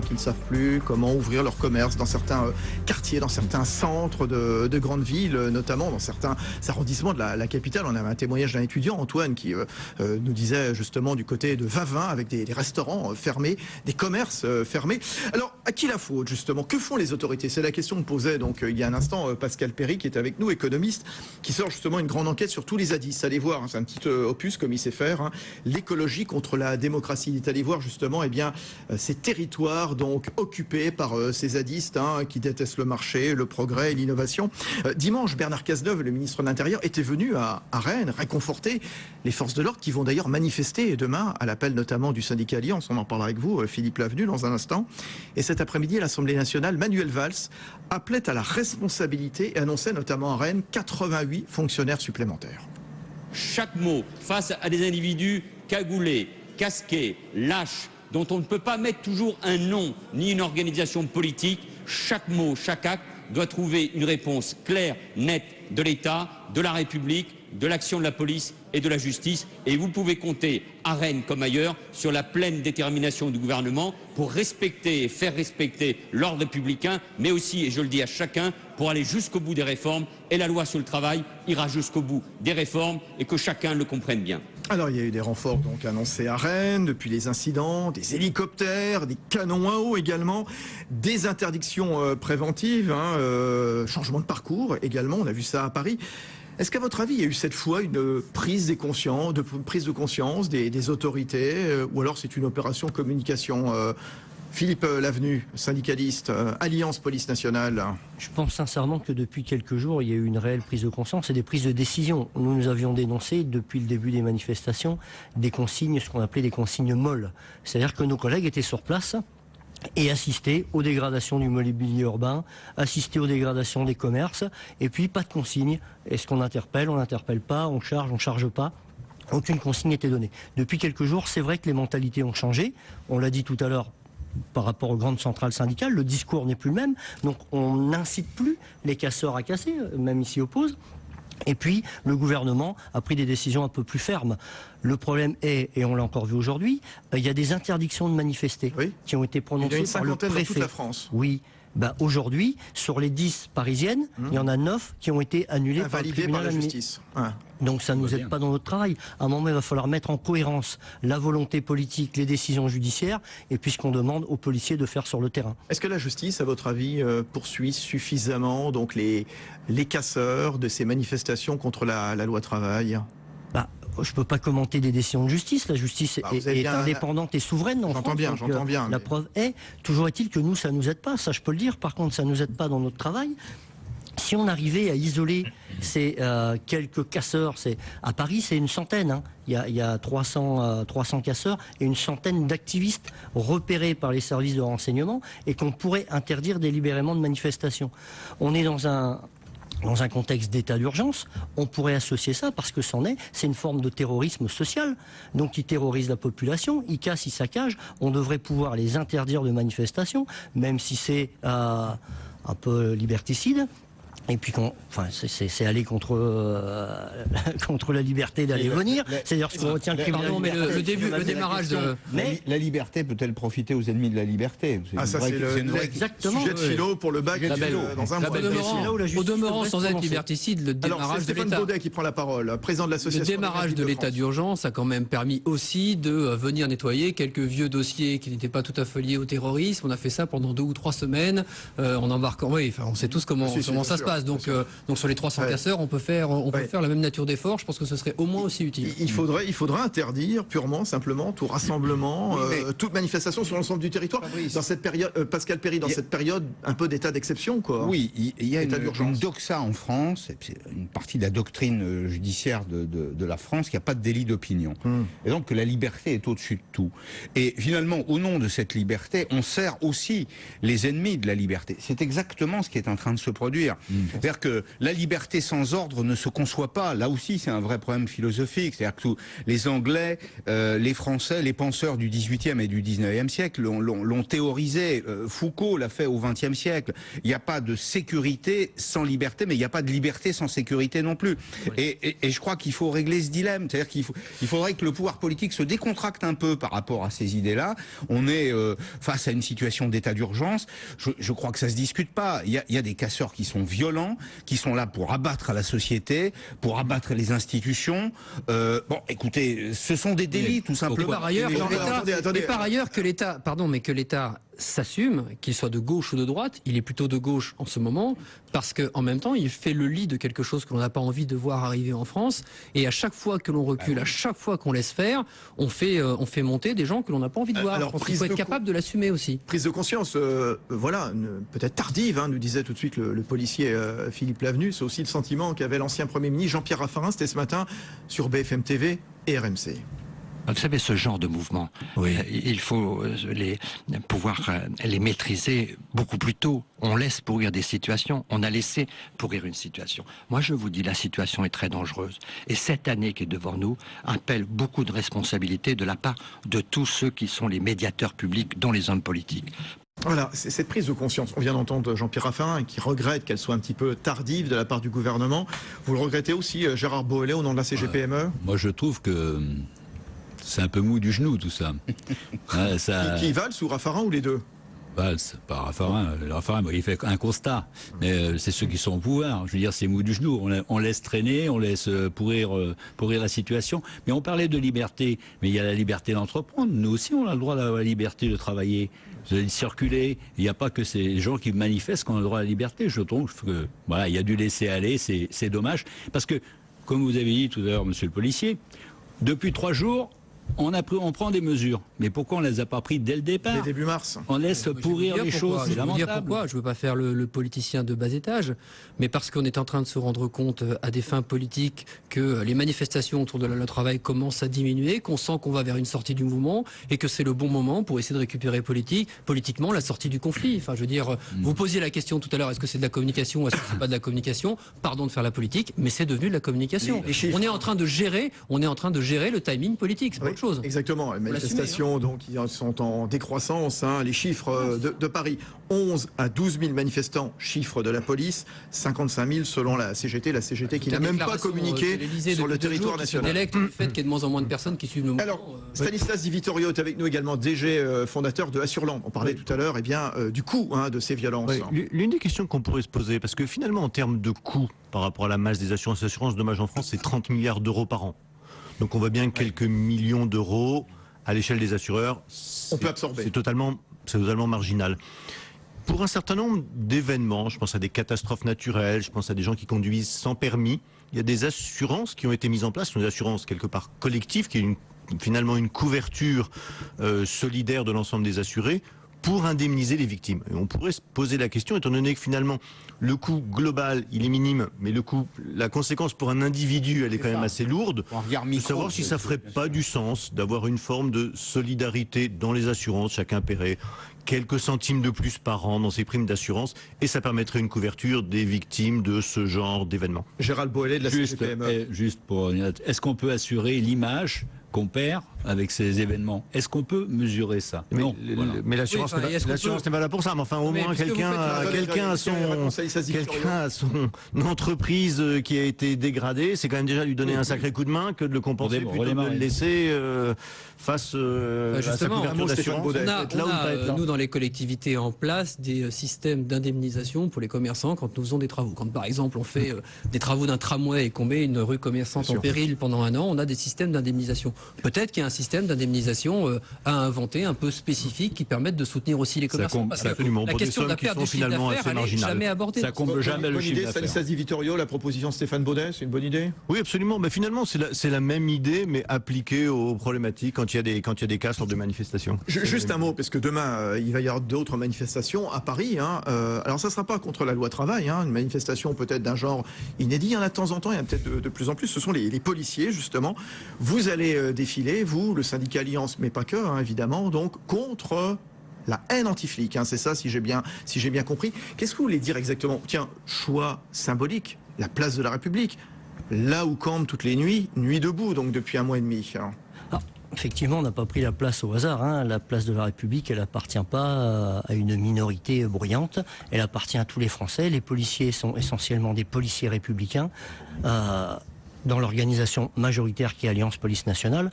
qui ne savent plus comment ouvrir leur commerce dans certains quartiers, dans certains centres de grandes villes, notamment dans certains arrondissements de la capitale. On avait un témoignage d'un étudiant, Antoine, qui nous disait justement du côté de Vavin, avec des restaurants fermés, des commerces fermés. Alors, à qui la faute justement? Que font les autorités? C'est la question que posait donc il y a un instant Pascal Perry, qui est avec nous, économiste, qui sort justement une grande enquête sur tous les zadistes. Allez voir, c'est un petit opus comme il sait faire, l'écologie contre la démocratie. Il est allé voir justement ces territoires donc occupés par ces zadistes qui détestent le marché, le progrès et l'innovation. Dimanche, Bernard Cazeneuve, le ministre de l'Intérieur, était venu à Rennes réconforter les forces de l'ordre qui vont d'ailleurs manifester demain à l'appel notamment du syndicat Alliance. On en parlera avec vous, Philippe Lavenu, dans un instant. Et cet après-midi, à l'Assemblée nationale, Manuel Valls appelait à la responsabilité et annonçait notamment à Rennes 88 fonctionnaires supplémentaires. Chaque mot face à des individus cagoulés, casqués, lâches, dont on ne peut pas mettre toujours un nom ni une organisation politique, chaque mot, chaque acte doit trouver une réponse claire, nette de l'État, de la République, de l'action de la police et de la justice. Et vous pouvez compter, à Rennes comme ailleurs, sur la pleine détermination du gouvernement pour respecter et faire respecter l'ordre républicain, mais aussi, et je le dis à chacun, pour aller jusqu'au bout des réformes. Et la loi sur le travail ira jusqu'au bout des réformes, et que chacun le comprenne bien. Alors il y a eu des renforts donc annoncés à Rennes depuis les incidents, des hélicoptères, des canons à eau également, des interdictions préventives, changement de parcours également, on a vu ça à Paris. Est-ce qu'à votre avis, il y a eu cette fois une prise de conscience des autorités, ou alors c'est une opération communication Philippe Lavenu, syndicaliste, Alliance Police Nationale. Je pense sincèrement que depuis quelques jours, il y a eu une réelle prise de conscience et des prises de décision. Nous avions dénoncé depuis le début des manifestations des consignes, ce qu'on appelait des consignes molles. C'est-à-dire que nos collègues étaient sur place et assister aux dégradations du mobilier urbain, assister aux dégradations des commerces, et puis pas de consigne. Est-ce qu'on interpelle, on n'interpelle pas, on charge pas? Aucune consigne n'était donnée. Depuis quelques jours, c'est vrai que les mentalités ont changé. On l'a dit tout à l'heure, par rapport aux grandes centrales syndicales, le discours n'est plus le même. Donc on n'incite plus les casseurs à casser, même ils s'y opposent. Et puis, le gouvernement a pris des décisions un peu plus fermes. Le problème est, et on l'a encore vu aujourd'hui, il y a des interdictions de manifester qui ont été prononcées par le préfet. Dans toute la France. Oui. Aujourd'hui, sur les 10 parisiennes, il y en a 9 qui ont été annulées par le tribunal par la justice. Donc ça ne nous aide pas dans notre travail. À un moment, il va falloir mettre en cohérence la volonté politique, les décisions judiciaires, et puis ce qu'on demande aux policiers de faire sur le terrain. Est-ce que la justice, à votre avis, poursuit suffisamment donc les casseurs de ces manifestations contre la loi travail? Je ne peux pas commenter des décisions de justice. La justice est indépendante et souveraine en France. J'entends bien. La preuve est, toujours est-il que nous, ça ne nous aide pas. Ça, je peux le dire. Par contre, ça ne nous aide pas dans notre travail. Si on arrivait à isoler ces quelques casseurs, à Paris, c'est une centaine. Il y a 300 casseurs et une centaine d'activistes repérés par les services de renseignement et qu'on pourrait interdire délibérément de manifestation. On est dans un contexte d'état d'urgence, on pourrait associer ça, parce que c'en est, c'est une forme de terrorisme social, donc ils terrorisent la population, ils cassent, ils saccagent, on devrait pouvoir les interdire de manifestation, même si c'est un peu liberticide. Et puis, c'est aller contre la liberté d'aller venir. C'est-à-dire ce qu'on retient le criminel. Pardon, mais le démarrage de... Mais la liberté peut-elle profiter aux ennemis de la liberté? C'est le sujet de philo pour le bac dans un mois. Au demeurant, sans être liberticide, le démarrage de l'État... Stéphane Baudet qui prend la parole, président de l'association... Le démarrage de l'état d'urgence a quand même permis aussi de venir nettoyer quelques vieux dossiers qui n'étaient pas tout à fait liés au terrorisme. On a fait ça pendant 2 ou 3 semaines, en embarquant... Oui, on sait tous comment ça se passe. Donc sur les 300 casseurs, on peut faire la même nature d'effort. Je pense que ce serait au moins aussi utile. Il faudra interdire purement, simplement, tout rassemblement, toute manifestation sur l'ensemble du territoire. Dans cette période, Pascal Perry, cette période un peu d'état d'exception, quoi. Oui, il y a une doxa en France, c'est une partie de la doctrine judiciaire de la France, qu'il n'y a pas de délit d'opinion. Et donc que la liberté est au-dessus de tout. Et finalement, au nom de cette liberté, on sert aussi les ennemis de la liberté. C'est exactement ce qui est en train de se produire. C'est-à-dire que la liberté sans ordre ne se conçoit pas. Là aussi, c'est un vrai problème philosophique. C'est-à-dire que les Anglais, les Français, les penseurs du XVIIIe et du XIXe siècle l'ont théorisé. Foucault l'a fait au XXe siècle. Il n'y a pas de sécurité sans liberté, mais il n'y a pas de liberté sans sécurité non plus. Et je crois qu'il faut régler ce dilemme. C'est-à-dire qu'il faudrait que le pouvoir politique se décontracte un peu par rapport à ces idées-là. On est face à une situation d'état d'urgence. Je crois que ça se discute pas. Il y a des casseurs qui sont violents, qui sont là pour abattre la société, pour abattre les institutions. Bon, écoutez, ce sont des délits, tout simplement. Par ailleurs, que l'État, pardon, mais que l'État s'assume, qu'il soit de gauche ou de droite, il est plutôt de gauche en ce moment, parce qu'en même temps, il fait le lit de quelque chose que l'on n'a pas envie de voir arriver en France, et à chaque fois que l'on recule, à chaque fois qu'on laisse faire, on fait monter des gens que l'on n'a pas envie de voir. Alors, il faut être capable de l'assumer aussi. Prise de conscience, voilà, peut-être tardive, nous disait tout de suite le policier Philippe Lavenu, c'est aussi le sentiment qu'avait l'ancien Premier ministre Jean-Pierre Raffarin, c'était ce matin sur BFM TV et RMC. Vous savez, ce genre de mouvement, il faut pouvoir les maîtriser beaucoup plus tôt. On laisse pourrir des situations, on a laissé pourrir une situation. Moi, je vous dis, la situation est très dangereuse. Et cette année qui est devant nous appelle beaucoup de responsabilités de la part de tous ceux qui sont les médiateurs publics, dont les hommes politiques. Voilà, c'est cette prise de conscience. On vient d'entendre Jean-Pierre Raffarin qui regrette qu'elle soit un petit peu tardive de la part du gouvernement. Vous le regrettez aussi, Gérard Boëllet, au nom de la CGPME ? Moi, je trouve que c'est un peu mou du genou, tout ça. Qui Valls ou Raffarin ou les deux ? Valls, pas Raffarin. Raffarin, il fait un constat. Mais c'est ceux qui sont au pouvoir. Je veux dire, c'est mou du genou. On laisse traîner, on laisse pourrir la situation. Mais on parlait de liberté. Mais il y a la liberté d'entreprendre. Nous aussi, on a le droit d'avoir la liberté de travailler, de circuler. Il n'y a pas que ces gens qui manifestent qu'on a le droit à la liberté. Je trouve que, voilà, il y a dû laisser aller. C'est dommage. Parce que, comme vous avez dit tout à l'heure, monsieur le policier, depuis 3 jours, on prend des mesures. Mais pourquoi on ne les a pas prises dès le départ ? Dès début mars. On laisse pourrir les choses, c'est lamentable. Je vais vous dire pourquoi. Je ne veux pas faire le politicien de bas étage, mais parce qu'on est en train de se rendre compte à des fins politiques que les manifestations autour de la loi travail commencent à diminuer, qu'on sent qu'on va vers une sortie du mouvement et que c'est le bon moment pour essayer de récupérer politiquement la sortie du conflit. Enfin, je veux dire, vous posiez la question tout à l'heure, est-ce que c'est de la communication ou est-ce que c'est pas de la communication ? Pardon de faire la politique, mais c'est devenu de la communication. On est en train de gérer le timing politique. C'est pas autre chose. Exactement. Les manifestations donc, qui sont en décroissance. Les chiffres de Paris, 11 à 12 000 manifestants, chiffre de la police, 55 000 selon la CGT. La CGT qui n'a même pas communiqué sur le territoire national. Le fait qu'il y ait de moins en moins de personnes qui suivent le mouvement. Alors, Stanislas Di Vittorio est avec nous également, DG fondateur de Assurland. On parlait tout à l'heure du coût de ces violences. L'une des questions qu'on pourrait se poser, parce que finalement en termes de coût par rapport à la masse des assurances dommages en France, c'est 30 milliards d'euros par an. Donc on voit bien que quelques millions d'euros à l'échelle des assureurs, on peut absorber. C'est totalement marginal. Pour un certain nombre d'événements, je pense à des catastrophes naturelles, je pense à des gens qui conduisent sans permis, il y a des assurances qui ont été mises en place, une assurance quelque part collective, qui est finalement une couverture solidaire de l'ensemble des assurés, pour indemniser les victimes. Et on pourrait se poser la question, étant donné que finalement le coût global il est minime, mais la conséquence pour un individu elle est quand même assez lourde, de savoir si ça ferait pas du sens d'avoir une forme de solidarité dans les assurances, chacun paierait quelques centimes de plus par an dans ses primes d'assurance et ça permettrait une couverture des victimes de ce genre d'événements. Gérald Boëllet de la CGPME. Juste pour, est-ce qu'on peut assurer l'image qu'on perd avec ces événements? Est-ce qu'on peut mesurer ça? Non. Mais l'assurance n'est pas là pour ça. Mais enfin, au moins quelqu'un a son entreprise qui a été dégradée. C'est quand même déjà lui donner un sacré coup de main que de le compenser plutôt que de le laisser face à sa couverture d'assurance. Nous, dans les collectivités, en place des systèmes d'indemnisation pour les commerçants quand nous faisons des travaux. Quand par exemple on fait des travaux d'un tramway et qu'on met une rue commerçante en péril pendant un an, on a des systèmes d'indemnisation. Peut-être qu'il y a un système d'indemnisation à inventer un peu spécifique qui permette de soutenir aussi les commerçants. Parce que la question de la perte du chiffre d'affaires, elle n'est jamais abordée. Ça comble jamais le chiffre d'affaires. Stanislas Di Vittorio, la proposition de Stéphane Baudet, c'est une bonne idée? Oui, absolument. Mais finalement, c'est la même idée, mais appliquée aux problématiques quand il y a des cas lors de manifestations. Juste un mot, parce que demain, il va y avoir d'autres manifestations à Paris. Alors ça ne sera pas contre la loi travail, une manifestation peut-être d'un genre inédit. Il y en a de temps en temps, il y en a peut-être de plus en plus. Ce sont les policiers, justement. Vous allez défiler, vous, le syndicat Alliance, mais pas que, évidemment, donc contre la haine anti-flic, c'est ça si j'ai bien compris. Qu'est-ce que vous voulez dire exactement? Tiens, choix symbolique, la place de la République, là où campent toutes les nuits, nuit debout, donc depuis 1 mois et demi. Effectivement, on n'a pas pris la place au hasard. La place de la République, elle n'appartient pas à une minorité bruyante. Elle appartient à tous les Français. Les policiers sont essentiellement des policiers républicains dans l'organisation majoritaire qui est Alliance Police Nationale.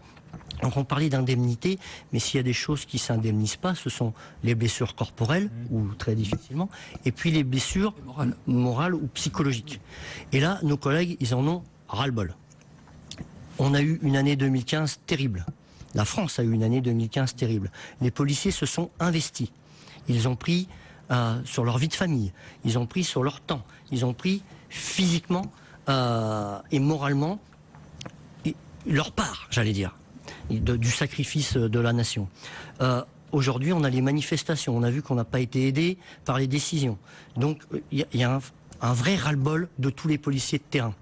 Donc on parlait d'indemnité, mais s'il y a des choses qui ne s'indemnisent pas, ce sont les blessures corporelles, ou très difficilement, et puis les blessures morales ou psychologiques. Et là, nos collègues, ils en ont ras-le-bol. On a eu une année 2015 terrible. La France a eu une année 2015 terrible. Les policiers se sont investis. Ils ont pris sur leur vie de famille, ils ont pris sur leur temps, ils ont pris physiquement et moralement leur part, j'allais dire, du sacrifice de la nation. Aujourd'hui, on a les manifestations. On a vu qu'on n'a pas été aidé par les décisions. Donc, il y a un vrai ras-le-bol de tous les policiers de terrain.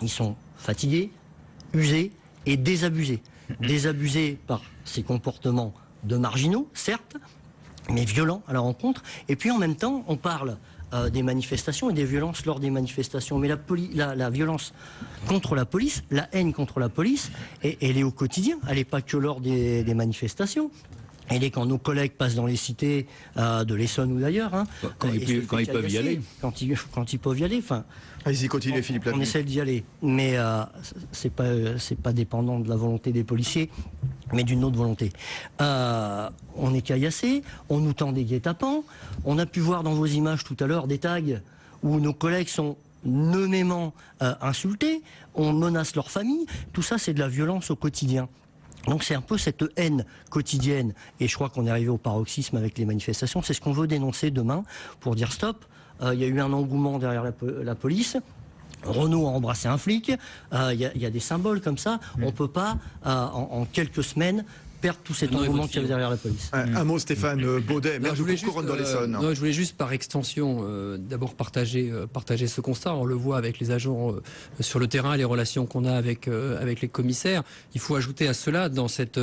Ils sont fatigués, usés et désabusés. Désabusés par ces comportements de marginaux, certes, mais violents à leur encontre. Et puis en même temps, on parle des manifestations et des violences lors des manifestations. Mais la violence contre la police, la haine contre la police, elle est au quotidien. Elle n'est pas que lors des manifestations. Elle est quand nos collègues passent dans les cités de l'Essonne ou d'ailleurs. Quand ils peuvent y aller. Quand ils peuvent y aller. Allez-y, continuez, Philippe Lavenu. On essaie d'y aller, mais c'est pas dépendant de la volonté des policiers, mais d'une autre volonté. On est caillassés, on nous tend des guet-apens. On a pu voir dans vos images tout à l'heure des tags où nos collègues sont nommément insultés, on menace leur famille. Tout ça, c'est de la violence au quotidien. Donc c'est un peu cette haine quotidienne, et je crois qu'on est arrivé au paroxysme avec les manifestations. C'est ce qu'on veut dénoncer demain pour dire stop. Il y a eu un engouement derrière la police. Renault a embrassé un flic. Il y a des symboles comme ça. On ne peut pas, en quelques semaines, perdre tout cet engouement qu'il y avait derrière la police. Un mot, Stéphane Baudet, maire de Courcouronnes dans l'Essonne. Je voulais juste, par extension, d'abord partager ce constat. On le voit avec les agents sur le terrain, les relations qu'on a avec les commissaires. Il faut ajouter à cela, dans cette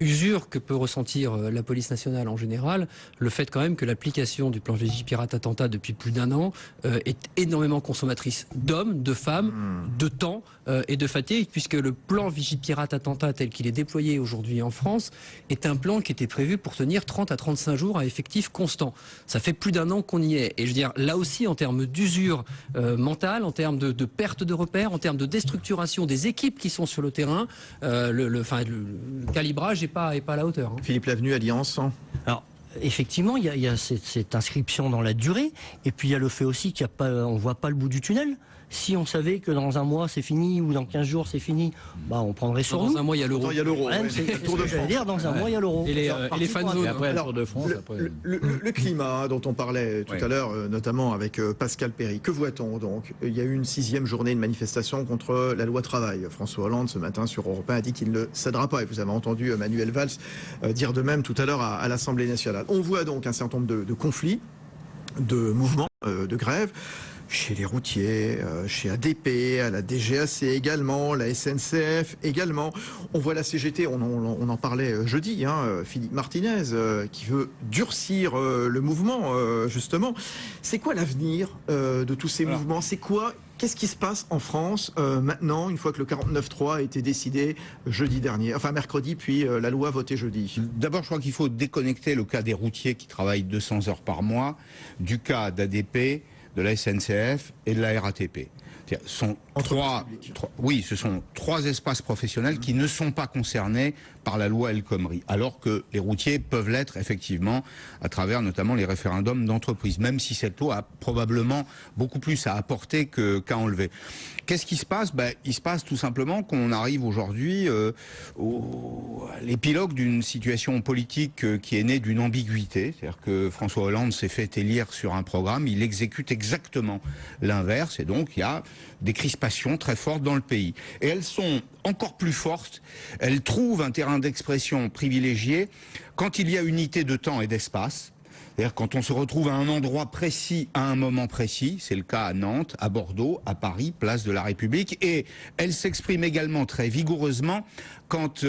usure que peut ressentir la police nationale en général, le fait quand même que l'application du plan Vigipirate Attentat depuis plus d'1 an est énormément consommatrice d'hommes, de femmes, de temps et de fatigue, puisque le plan Vigipirate Attentat tel qu'il est déployé aujourd'hui en France est un plan qui était prévu pour tenir 30 à 35 jours à effectif constant. Ça fait plus d'1 an qu'on y est. Et je veux dire, là aussi, en termes d'usure mentale, en termes de perte de repères, en termes de déstructuration des équipes qui sont sur le terrain, le calibrage n'est pas à la hauteur. Philippe Lavenu, Alliance. Alors, effectivement, il y a cette inscription dans la durée, et puis il y a le fait aussi qu'on ne voit pas le bout du tunnel. Si on savait que dans 1 mois c'est fini ou dans 15 jours c'est fini, on prendrait sur nous. Dans 1 mois il y a l'euro. Dans 1 mois il y a l'euro. Et les fan zones. Après, le Tour de France. Le climat dont on parlait tout à l'heure, notamment avec Pascal Perry. Que voit-on donc? Il y a eu une 6e journée de manifestation contre la loi travail. François Hollande ce matin sur Europe 1 a dit qu'il ne cédera pas. Et vous avez entendu Manuel Valls dire de même tout à l'heure à l'Assemblée nationale. On voit donc un certain nombre de conflits, de mouvements, de grèves. Chez les routiers, chez ADP, à la DGAC également, la SNCF également. On voit la CGT, on en parlait jeudi, Philippe Martinez, qui veut durcir le mouvement, justement. C'est quoi l'avenir de tous ces mouvements? Qu'est-ce qui se passe en France maintenant, une fois que le 49.3 a été décidé mercredi, puis la loi votée jeudi? D'abord, je crois qu'il faut déconnecter le cas des routiers qui travaillent 200 heures par mois du cas d'ADP, de la SNCF et de la RATP. Ce sont trois espaces professionnels qui ne sont pas concernés par la loi El Khomri, alors que les routiers peuvent l'être effectivement à travers notamment les référendums d'entreprise, même si cette loi a probablement beaucoup plus à apporter qu'à enlever. Qu'est-ce qui se passe? Il se passe tout simplement qu'on arrive aujourd'hui à l'épilogue d'une situation politique qui est née d'une ambiguïté, c'est-à-dire que François Hollande s'est fait élire sur un programme, il exécute exactement l'inverse, et donc il y a des crispations très fortes dans le pays. Et elles sont encore plus fortes, elles trouvent un terrain d'expression privilégié quand il y a unité de temps et d'espace. C'est-à-dire quand on se retrouve à un endroit précis, à un moment précis, c'est le cas à Nantes, à Bordeaux, à Paris, place de la République, et elle s'exprime également très vigoureusement quand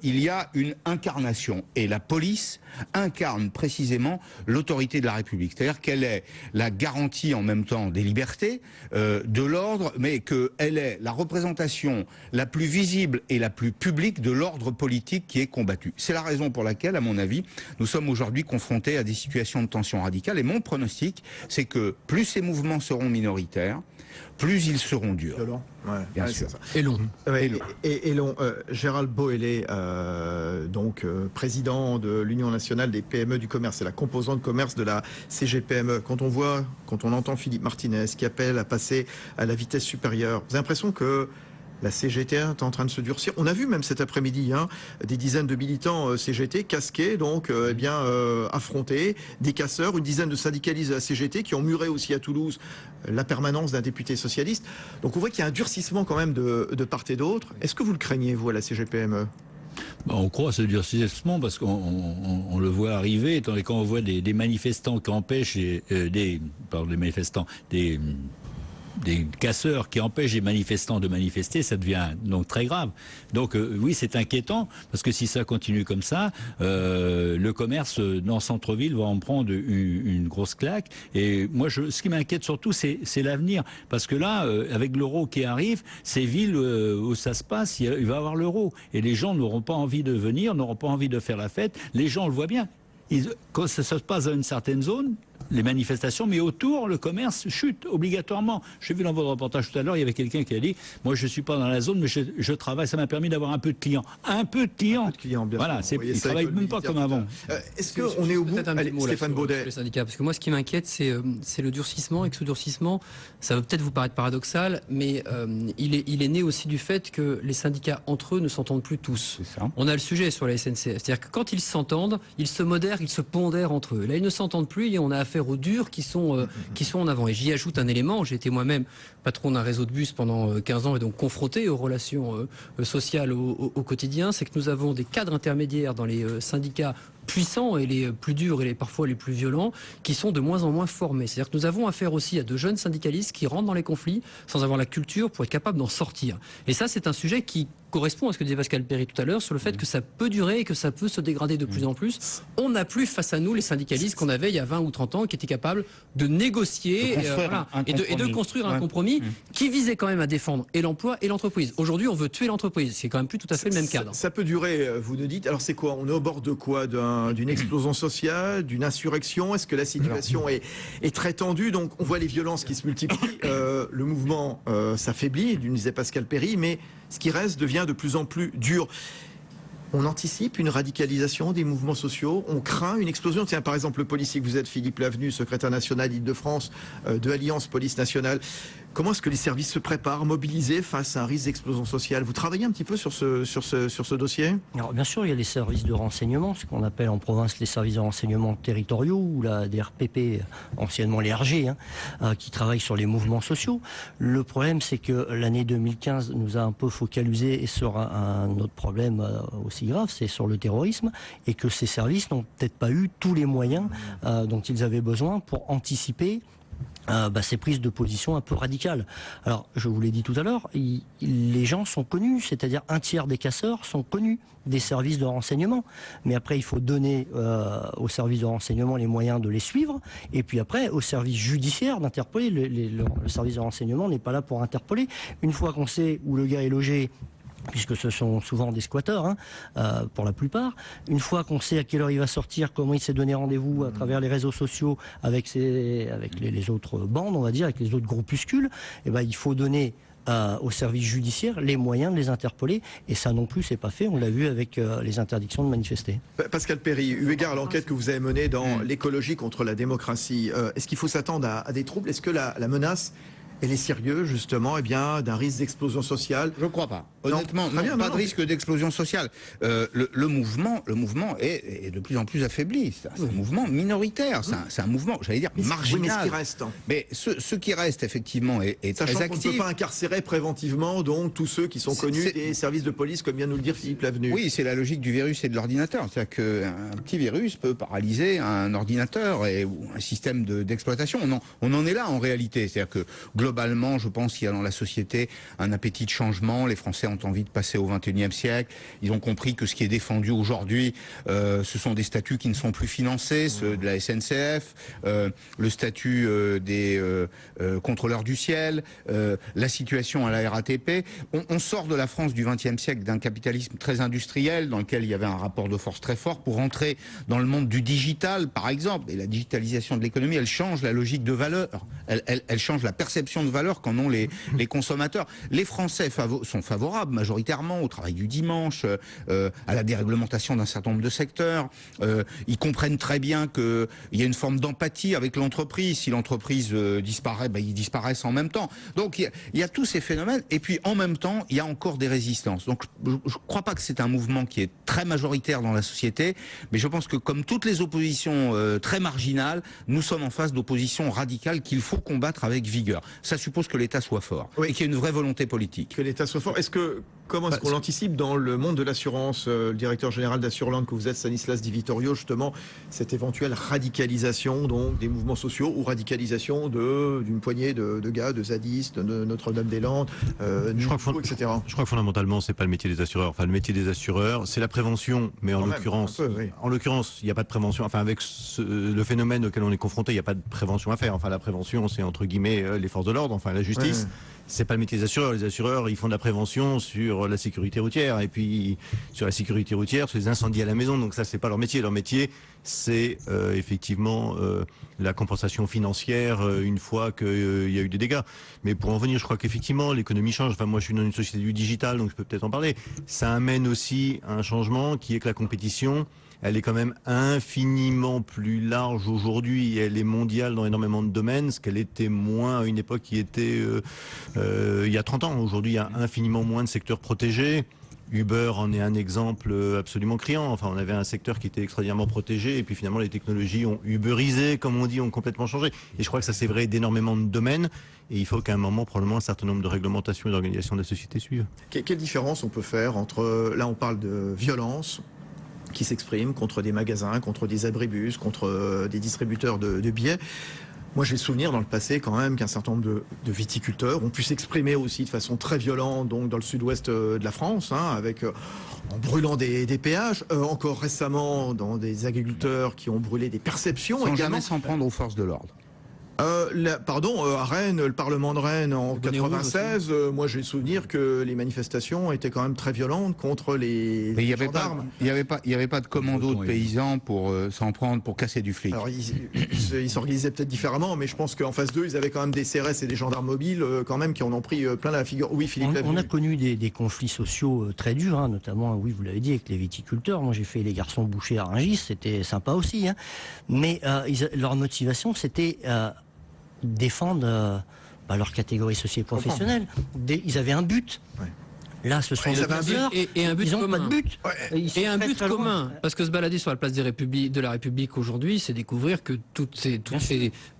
il y a une incarnation. Et la police incarne précisément l'autorité de la République. C'est-à-dire qu'elle est la garantie en même temps des libertés, de l'ordre, mais qu'elle est la représentation la plus visible et la plus publique de l'ordre politique qui est combattu. C'est la raison pour laquelle, à mon avis, nous sommes aujourd'hui confrontés à des situations de tension radicale. Et mon pronostic, c'est que plus ces mouvements seront minoritaires, plus ils seront durs. Bien sûr. Et long. Et long. Gérald Boëlé, président de l'Union nationale des PME du commerce, c'est la composante commerce de la CGPME. Quand on entend Philippe Martinez qui appelle à passer à la vitesse supérieure, vous avez l'impression que la CGT est en train de se durcir. On a vu même cet après-midi des dizaines de militants CGT casqués, affrontés, des casseurs, une dizaine de syndicalistes de la CGT qui ont muré aussi à Toulouse la permanence d'un député socialiste. Donc on voit qu'il y a un durcissement quand même de part et d'autre. Est-ce que vous le craignez, vous, à la CGPME ? On croit à ce durcissement parce qu'on le voit arriver, quand on voit des manifestants qui empêchent des casseurs qui empêchent les manifestants de manifester, ça devient donc très grave. Donc oui, c'est inquiétant, parce que si ça continue comme ça, le commerce dans le centre-ville va en prendre une grosse claque. Et moi, ce qui m'inquiète surtout, c'est l'avenir. Parce que là, avec l'euro qui arrive, ces villes où ça se passe, il va y avoir l'euro. Et les gens n'auront pas envie de venir, n'auront pas envie de faire la fête. Les gens, on le voit bien. Quand ça se passe dans une certaine zone, les manifestations, mais autour, le commerce chute obligatoirement. J'ai vu dans votre reportage tout à l'heure, il y avait quelqu'un qui a dit « Moi, je ne suis pas dans la zone, mais je travaille, ça m'a permis d'avoir un peu de clients. » Un peu de clients. Bien voilà, sûr. Ils ne travaillent même pas comme avant. Est-ce qu'on est au bout? Allez, Stéphane Baudet. Les syndicats, parce que moi, ce qui m'inquiète, c'est le durcissement, et que ce durcissement, ça va peut-être vous paraître paradoxal, mais il est né aussi du fait que les syndicats entre eux ne s'entendent plus tous. On a le sujet sur la SNCF, c'est-à-dire que quand ils s'entendent, ils se modèrent, ils se pondèrent entre eux. Là, ils ne s'entendent plus et on a affaire aux durs qui sont en avant. Et j'y ajoute un élément, j'ai été moi-même patron d'un réseau de bus pendant 15 ans et donc confronté aux relations sociales au quotidien, c'est que nous avons des cadres intermédiaires dans les syndicats puissants et les plus durs et parfois les plus violents qui sont de moins en moins formés. C'est-à-dire que nous avons affaire aussi à de jeunes syndicalistes qui rentrent dans les conflits sans avoir la culture pour être capables d'en sortir. Et ça, c'est un sujet qui correspond à ce que disait Pascal Perry tout à l'heure sur le fait que ça peut durer et que ça peut se dégrader de plus en plus. On n'a plus face à nous les syndicalistes qu'on avait il y a 20 ou 30 ans qui étaient capables de négocier et de construire un compromis qui visait quand même à défendre et l'emploi et l'entreprise. Aujourd'hui, on veut tuer l'entreprise. C'est quand même plus tout à fait le même cadre. Ça peut durer, vous nous dites. Alors c'est quoi? On est au bord de quoi? D'une explosion sociale, d'une insurrection? Est-ce que la situation est très tendue? Donc on voit les violences qui se multiplient. Le mouvement s'affaiblit, disait Pascal Perry, mais ce qui reste devient de plus en plus dur. On anticipe une radicalisation des mouvements sociaux, on craint une explosion. Tiens, par exemple, le policier que vous êtes, Philippe Lavenu, secrétaire national Île-de-France de Alliance Police Nationale. Comment est-ce que les services se préparent, mobilisés face à un risque d'explosion sociale? Vous travaillez un petit peu sur ce dossier? Alors, bien sûr, il y a les services de renseignement, ce qu'on appelle en province les services de renseignement territoriaux, ou la DRPP, anciennement les RG, qui travaillent sur les mouvements sociaux. Le problème, c'est que l'année 2015 nous a un peu focalisé sur un autre problème aussi grave, c'est sur le terrorisme, et que ces services n'ont peut-être pas eu tous les moyens dont ils avaient besoin pour anticiper ces prises de position un peu radicales. Alors, je vous l'ai dit tout à l'heure, les gens sont connus, c'est-à-dire un tiers des casseurs sont connus des services de renseignement. Mais après, il faut donner aux services de renseignement les moyens de les suivre, et puis après, aux services judiciaires d'interpeller. Le service de renseignement n'est pas là pour interpeller. Une fois qu'on sait où le gars est logé, puisque ce sont souvent des squatteurs, pour la plupart. Une fois qu'on sait à quelle heure il va sortir, comment il s'est donné rendez-vous à travers les réseaux sociaux avec les autres bandes, on va dire, avec les autres groupuscules, il faut donner aux services judiciaires les moyens de les interpeller, et ça non plus c'est pas fait, on l'a vu avec les interdictions de manifester. Pascal Perry, eu égard à l'enquête que vous avez menée dans l'écologie contre la démocratie, est-ce qu'il faut s'attendre à des troubles? Est-ce que la menace, elle est sérieuse, justement, d'un risque d'explosion sociale? Je ne crois pas. Honnêtement, non, pas de risque d'explosion sociale. Le mouvement est de plus en plus affaibli. C'est un mouvement minoritaire. C'est un mouvement, j'allais dire, marginal. Oui, mais ce qui reste. Mais ce qui reste, effectivement, est très actif. On ne peut pas incarcérer préventivement donc tous ceux qui sont connus des services de police, comme vient de nous le dire Philippe Lavenu. Oui, c'est la logique du virus et de l'ordinateur. C'est-à-dire qu'un petit virus peut paralyser un ordinateur ou un système d'exploitation. On en est là, en réalité. C'est-à-dire que, globalement, je pense qu'il y a dans la société un appétit de changement. Les Français ont envie de passer au XXIe siècle. Ils ont compris que ce qui est défendu aujourd'hui, ce sont des statuts qui ne sont plus financés, ceux de la SNCF, le statut des contrôleurs du ciel, la situation à la RATP. On sort de la France du XXe siècle d'un capitalisme très industriel dans lequel il y avait un rapport de force très fort pour entrer dans le monde du digital, par exemple. Et la digitalisation de l'économie, elle change la logique de valeur. Elle change la perception de valeur qu'en ont les consommateurs. Les Français sont favorables majoritairement au travail du dimanche, à la déréglementation d'un certain nombre de secteurs. Ils comprennent très bien qu'il y a une forme d'empathie avec l'entreprise. Si l'entreprise disparaît, ils disparaissent en même temps. Donc il y a tous ces phénomènes. Et puis en même temps, il y a encore des résistances. Donc je ne crois pas que c'est un mouvement qui est très majoritaire dans la société, mais je pense que comme toutes les oppositions très marginales, nous sommes en face d'oppositions radicales qu'il faut combattre avec vigueur. Ça suppose que l'État soit fort et qu'il y ait une vraie volonté politique. Que l'État soit fort. Comment est-ce qu'on l'anticipe dans le monde de l'assurance, le directeur général d'Assureland que vous êtes, Stanislas Di Vittorio, justement, cette éventuelle radicalisation donc, des mouvements sociaux ou radicalisation d'une poignée de gars, de zadistes, de Notre-Dame-des-Landes, etc. Je crois que fondamentalement, c'est pas le métier des assureurs. Enfin, le métier des assureurs, c'est la prévention, mais en l'occurrence, il n'y a pas de prévention. Enfin, avec le phénomène auquel on est confronté, il n'y a pas de prévention à faire. Enfin, la prévention, c'est entre guillemets les forces de l'ordre, enfin la justice. Ouais. C'est pas le métier des assureurs. Les assureurs, ils font de la prévention sur la sécurité routière. Et puis, sur la sécurité routière, sur les incendies à la maison. Donc ça, c'est pas leur métier. Leur métier, c'est effectivement la compensation financière une fois qu'il y a eu des dégâts. Mais pour en venir, je crois qu'effectivement, l'économie change. Enfin, moi, je suis dans une société du digital, donc je peux peut-être en parler. Ça amène aussi un changement qui est que la compétition, elle est quand même infiniment plus large aujourd'hui. Elle est mondiale dans énormément de domaines, ce qu'elle était moins à une époque qui était il y a 30 ans. Aujourd'hui, il y a infiniment moins de secteurs protégés. Uber en est un exemple absolument criant. Enfin, on avait un secteur qui était extraordinairement protégé et puis finalement les technologies ont uberisé, comme on dit, ont complètement changé. Et je crois que ça c'est vrai d'énormément de domaines et il faut qu'à un moment probablement un certain nombre de réglementations et d'organisations de la société suivent. Quelle différence on peut faire entre, là on parle de violence qui s'exprime contre des magasins, contre des abribus, contre des distributeurs de billets. Moi, j'ai le souvenir dans le passé quand même qu'un certain nombre de viticulteurs ont pu s'exprimer aussi de façon très violente donc dans le sud-ouest de la France, en brûlant des péages. Encore récemment, dans des agriculteurs qui ont brûlé des perceptions. Sans jamais s'en prendre aux forces de l'ordre. À Rennes, le Parlement de Rennes en 96, moi j'ai le souvenir que les manifestations étaient quand même très violentes contre les gendarmes. Il n'y avait pas de commando de paysans pour s'en prendre, pour casser du flic. Alors ils s'organisaient peut-être différemment, mais je pense qu'en face d'eux, ils avaient quand même des CRS et des gendarmes mobiles quand même qui en ont pris plein la figure. Oui, Philippe. On a connu des conflits sociaux très durs, notamment, oui, vous l'avez dit, avec les viticulteurs. Moi j'ai fait les garçons bouchers à Rungis, c'était sympa aussi. Mais leur motivation, c'était défendre leur catégorie socio-professionnelle. Ils avaient un but. Ouais. Là, ce sont des plusieurs, et un but ils n'ont commun. pas de but. Et un but commun. Parce que se balader sur la place de la République aujourd'hui, c'est découvrir que toutes ces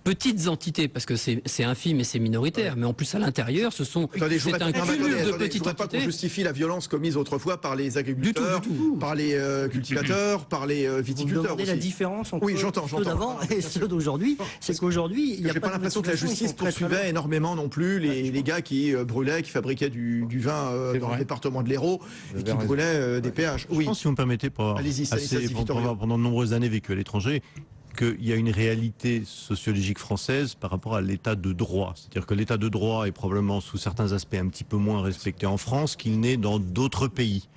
petites entités, parce que c'est infime et c'est minoritaire, mais en plus à l'intérieur, c'est un cumul de petites entités. Je ne voudrais pas qu'on justifie la violence commise autrefois par les agriculteurs, du tout. Par les cultivateurs, par les viticulteurs. Vous demandez la différence entre ceux d'avant et ceux d'aujourd'hui. C'est qu'aujourd'hui, il n'y a pas. J'ai pas l'impression que la justice poursuivait énormément non plus les gars qui brûlaient, qui fabriquaient du vin dans le département de l'Hérault et qui brûlaient des péages. Je pense, si vous me permettez, pendant de nombreuses années vécu à l'étranger, qu'il y a une réalité sociologique française par rapport à l'état de droit. C'est-à-dire que l'état de droit est probablement sous certains aspects un petit peu moins respecté en France qu'il n'est dans d'autres pays.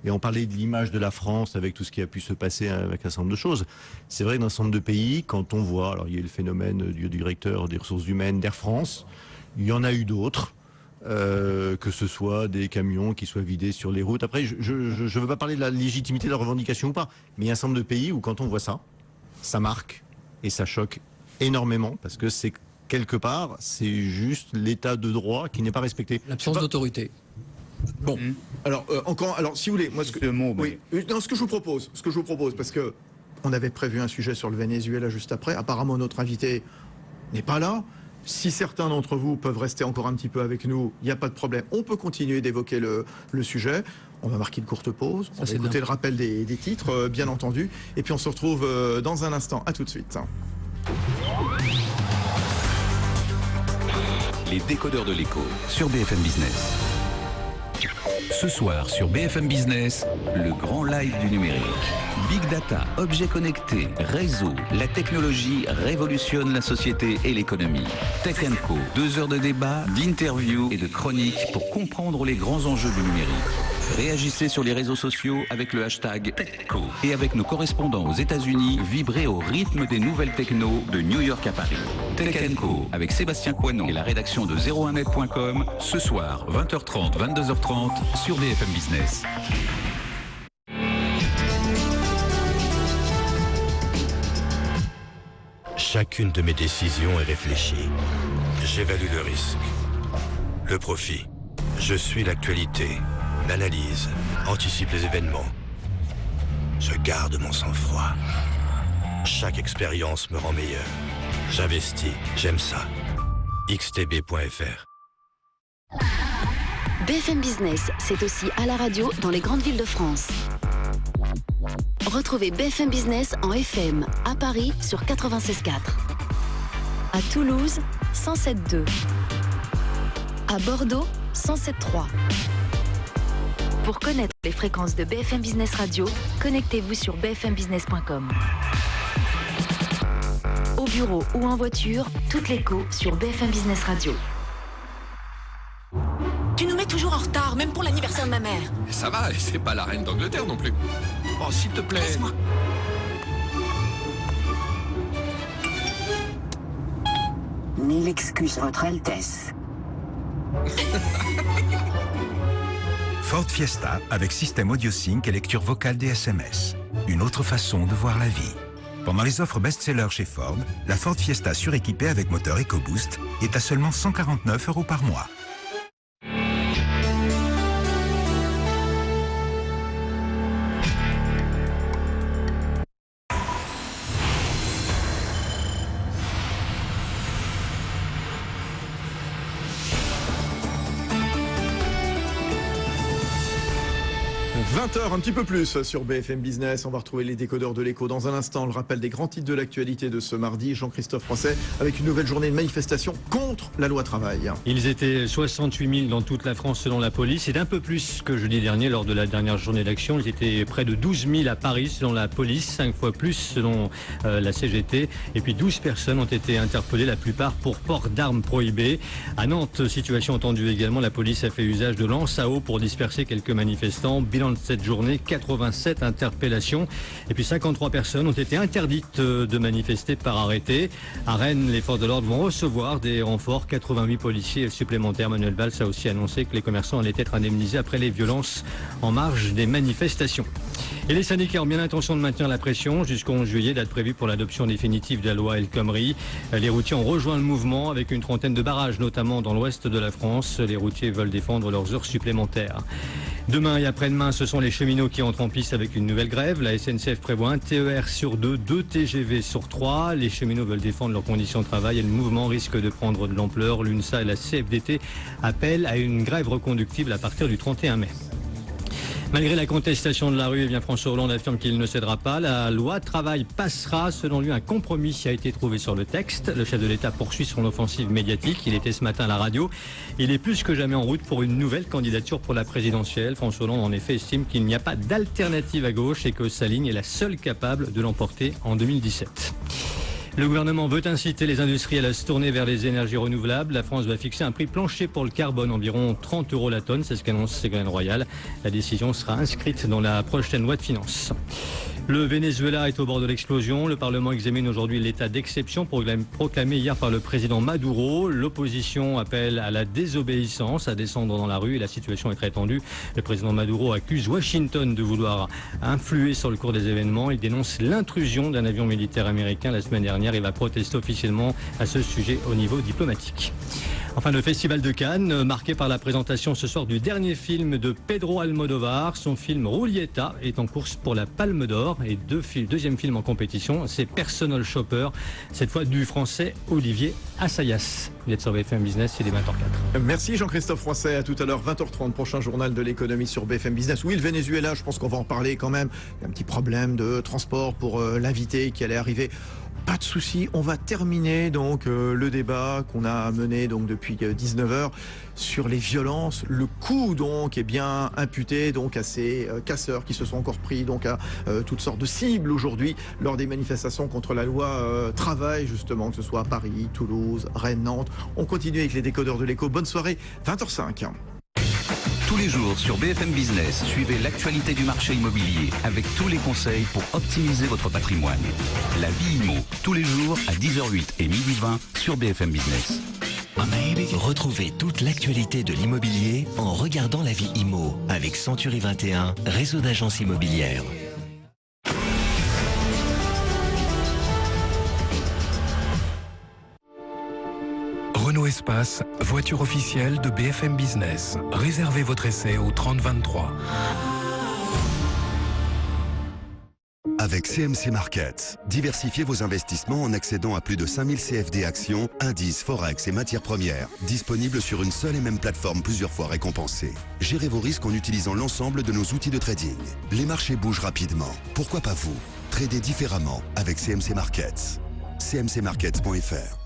Et on parlait de l'image de la France avec tout ce qui a pu se passer avec un certain nombre de choses. C'est vrai que dans un certain nombre de pays, quand on voit, alors il y a eu le phénomène du directeur des ressources humaines d'Air France, il y en a eu d'autres. Que ce soit des camions qui soient vidés sur les routes. Après, je ne veux pas parler de la légitimité de la revendication ou pas, mais il y a un certain nombre de pays où quand on voit ça, ça marque et ça choque énormément parce que c'est quelque part, c'est juste l'état de droit qui n'est pas respecté. L'absence d'autorité. Bon, alors si vous voulez, moi ce que je vous propose, parce que on avait prévu un sujet sur le Venezuela juste après. Apparemment, notre invité n'est pas là. Si certains d'entre vous peuvent rester encore un petit peu avec nous, il n'y a pas de problème. On peut continuer d'évoquer le sujet. On va marquer une courte pause. On va écouter le rappel des titres, bien entendu. Et puis on se retrouve dans un instant. À tout de suite. Les décodeurs de l'écho sur BFM Business. Ce soir sur BFM Business, le grand live du numérique. Big data, objets connectés, réseaux, la technologie révolutionne la société et l'économie. Tech & Co, 2 heures de débat, d'interviews et de chroniques pour comprendre les grands enjeux du numérique. Réagissez sur les réseaux sociaux avec le hashtag TechCo. Et avec nos correspondants aux États-Unis, vibrez au rythme des nouvelles techno de New York à Paris. Tech & Co avec Sébastien Coinon et la rédaction de 01net.com, ce soir 20h30, 22h30 sur BFM Business. Chacune de mes décisions est réfléchie. J'évalue le risque, le profit. Je suis l'actualité, l'analyse, anticipe les événements. Je garde mon sang-froid. Chaque expérience me rend meilleur. J'investis, j'aime ça. xtb.fr. BFM Business, c'est aussi à la radio dans les grandes villes de France. Retrouvez BFM Business en FM à Paris sur 96.4, à Toulouse 107.2, à Bordeaux 107.3. Pour connaître les fréquences de BFM Business Radio, connectez-vous sur bfmbusiness.com. Au bureau ou en voiture, toute l'écho sur BFM Business Radio. Tu nous mets toujours en retard, même pour l'anniversaire de ma mère. Ça va, c'est pas la reine d'Angleterre non plus. Oh, s'il te plaît. Laisse-moi. Mille excuses, Votre Altesse. Ford Fiesta avec système audio sync et lecture vocale des SMS. Une autre façon de voir la vie. Pendant les offres best-seller chez Ford, la Ford Fiesta suréquipée avec moteur EcoBoost est à seulement 149 € par mois. Un petit peu plus sur BFM Business. On va retrouver les décodeurs de l'écho dans un instant. Le rappel des grands titres de l'actualité de ce mardi. Jean-Christophe Français avec une nouvelle journée de manifestation contre la loi travail. Ils étaient 68 000 dans toute la France selon la police. C'est un peu plus que jeudi dernier lors de la dernière journée d'action. Ils étaient près de 12 000 à Paris selon la police, 5 fois plus selon la CGT. Et puis 12 personnes ont été interpellées, la plupart pour port d'armes prohibées. À Nantes, situation entendue également, la police a fait usage de lances à eau pour disperser quelques manifestants. Bilan de cette journée, 87 interpellations et puis 53 personnes ont été interdites de manifester par arrêté. À Rennes, les forces de l'ordre vont recevoir des renforts, 88 policiers supplémentaires. Manuel Valls a aussi annoncé que les commerçants allaient être indemnisés après les violences en marge des manifestations. Et les syndicats ont bien l'intention de maintenir la pression jusqu'au 11 juillet, date prévue pour l'adoption définitive de la loi El Khomri. Les routiers ont rejoint le mouvement avec une trentaine de barrages, notamment dans l'ouest de la France. Les routiers veulent défendre leurs heures supplémentaires. Demain et après-demain, ce sont les cheminots qui entrent en piste avec une nouvelle grève. La SNCF prévoit un TER sur 2, 2 TGV sur 3. Les cheminots veulent défendre leurs conditions de travail et le mouvement risque de prendre de l'ampleur. L'UNSA et la CFDT appellent à une grève reconductible à partir du 31 mai. Malgré la contestation de la rue, François Hollande affirme qu'il ne cédera pas. La loi travail passera. Selon lui, un compromis a été trouvé sur le texte. Le chef de l'État poursuit son offensive médiatique. Il était ce matin à la radio. Il est plus que jamais en route pour une nouvelle candidature pour la présidentielle. François Hollande, en effet, estime qu'il n'y a pas d'alternative à gauche et que sa ligne est la seule capable de l'emporter en 2017. Le gouvernement veut inciter les industriels à se tourner vers les énergies renouvelables. La France va fixer un prix plancher pour le carbone, environ 30 € la tonne. C'est ce qu'annonce Ségolène Royal. La décision sera inscrite dans la prochaine loi de finances. Le Venezuela est au bord de l'explosion. Le Parlement examine aujourd'hui l'état d'exception proclamé hier par le président Maduro. L'opposition appelle à la désobéissance, à descendre dans la rue et la situation est très tendue. Le président Maduro accuse Washington de vouloir influer sur le cours des événements. Il dénonce l'intrusion d'un avion militaire américain la semaine dernière. Il va protester officiellement à ce sujet au niveau diplomatique. Enfin, le Festival de Cannes, marqué par la présentation ce soir du dernier film de Pedro Almodóvar. Son film Rulieta est en course pour la Palme d'Or. Et deuxième film en compétition, c'est Personal Shopper, cette fois du français Olivier Assayas. Vous êtes sur BFM Business, c'est les 20h04. Merci Jean-Christophe Français, à tout à l'heure 20h30, prochain journal de l'économie sur BFM Business. Oui, le Venezuela, je pense qu'on va en parler quand même. Il y a un petit problème de transport pour l'invité qui allait arriver. Pas de souci, on va terminer donc le débat qu'on a mené donc depuis 19h sur les violences, le coup donc est bien imputé donc à ces casseurs qui se sont encore pris donc à toutes sortes de cibles aujourd'hui lors des manifestations contre la loi travail justement, que ce soit à Paris, Toulouse, Rennes, Nantes. On continue avec les décodeurs de l'écho. Bonne soirée, 20h05. Tous les jours sur BFM Business, suivez l'actualité du marché immobilier avec tous les conseils pour optimiser votre patrimoine. La vie IMO, tous les jours à 10h08 et 12h20 sur BFM Business. Retrouvez toute l'actualité de l'immobilier en regardant La Vie IMO avec Century 21, réseau d'agences immobilières. Renault Espace, voiture officielle de BFM Business. Réservez votre essai au 3023. Avec CMC Markets, diversifiez vos investissements en accédant à plus de 5000 CFD actions, indices, forex et matières premières, disponibles sur une seule et même plateforme plusieurs fois récompensée. Gérez vos risques en utilisant l'ensemble de nos outils de trading. Les marchés bougent rapidement. Pourquoi pas vous? Tradez différemment avec CMC Markets. cmcmarkets.fr.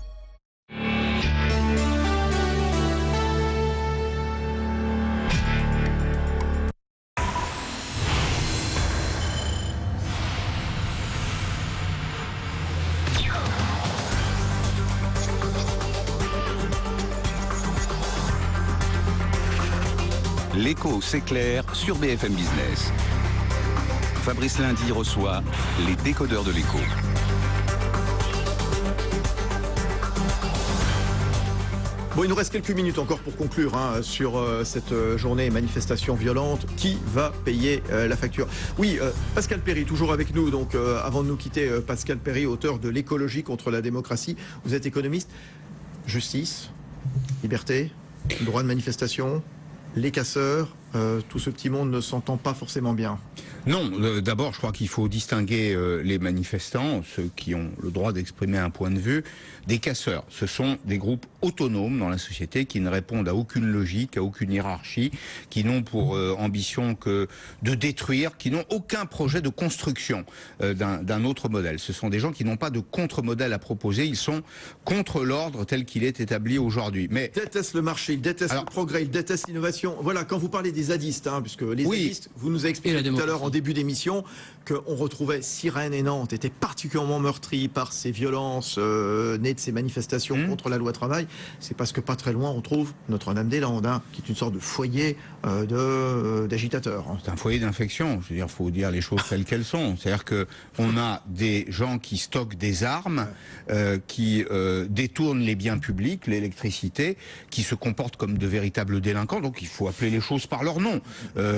L'écho s'éclaire sur BFM Business. Fabrice Lundi reçoit les décodeurs de l'écho. Bon, il nous reste quelques minutes encore pour conclure sur cette journée manifestation violente. Qui va payer la facture? Oui, Pascal Perry, toujours avec nous. Donc, avant de nous quitter, Pascal Perry, auteur de L'écologie contre la démocratie. Vous êtes économiste. Justice, liberté, droit de manifestation, les casseurs, tout ce petit monde ne s'entend pas forcément bien. Non, d'abord, je crois qu'il faut distinguer les manifestants, ceux qui ont le droit d'exprimer un point de vue, des casseurs. Ce sont des groupes autonomes dans la société qui ne répondent à aucune logique, à aucune hiérarchie, qui n'ont pour ambition que de détruire, qui n'ont aucun projet de construction d'un autre modèle. Ce sont des gens qui n'ont pas de contre-modèle à proposer, ils sont contre l'ordre tel qu'il est établi aujourd'hui. Mais ils détestent le marché, ils détestent le progrès, ils détestent l'innovation. Voilà, quand vous parlez des zadistes, puisque les zadistes, vous nous avez expliqué tout à l'heure en début d'émission qu'on retrouvait Rennes et Nantes étaient particulièrement meurtris par ces violences nées de ces manifestations contre la loi travail. C'est parce que pas très loin on trouve Notre-Dame-des-Landes, qui est une sorte de foyer d'agitateurs. C'est un foyer d'infection. Je veux dire, faut dire les choses telles qu'elles sont. C'est-à-dire que on a des gens qui stockent des armes, qui détournent les biens publics, l'électricité, qui se comportent comme de véritables délinquants. Donc il faut appeler les choses par leur nom,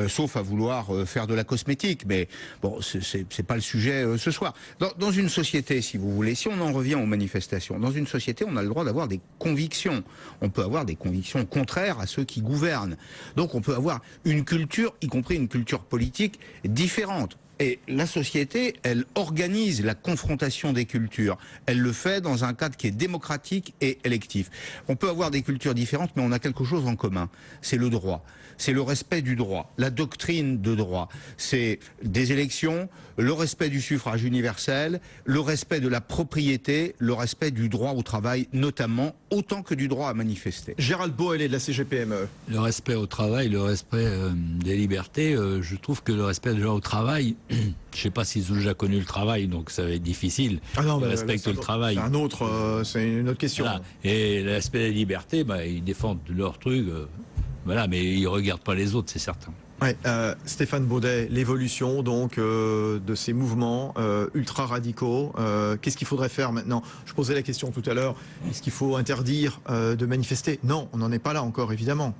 sauf à vouloir faire de la cosmétique. Mais bon, c'est pas le sujet ce soir. Dans une société, si vous voulez, si on en revient aux manifestations, dans une société, on a le droit d'avoir des convictions. On peut avoir des convictions contraires à ceux qui gouvernent. Donc on peut avoir une culture, y compris une culture politique, différente. Et la société, elle organise la confrontation des cultures. Elle le fait dans un cadre qui est démocratique et électif. On peut avoir des cultures différentes, mais on a quelque chose en commun. C'est le droit. C'est le respect du droit, la doctrine de droit. C'est des élections, le respect du suffrage universel, le respect de la propriété, le respect du droit au travail, notamment, autant que du droit à manifester. Gérald Boëlé de la CGPME. Le respect au travail, le respect des libertés, je trouve que le respect déjà au travail, je ne sais pas s'ils ont déjà connu le travail, donc ça va être difficile. Non, ils respectent le travail. C'est une autre question. Voilà. Et l'aspect des libertés, ils défendent leur truc. Voilà, mais ils ne regardent pas les autres, c'est certain. Ouais, Stéphane Baudet, l'évolution donc de ces mouvements ultra radicaux. Qu'est-ce qu'il faudrait faire maintenant? Je posais la question tout à l'heure. Est-ce qu'il faut interdire de manifester? Non, on n'en est pas là encore, évidemment.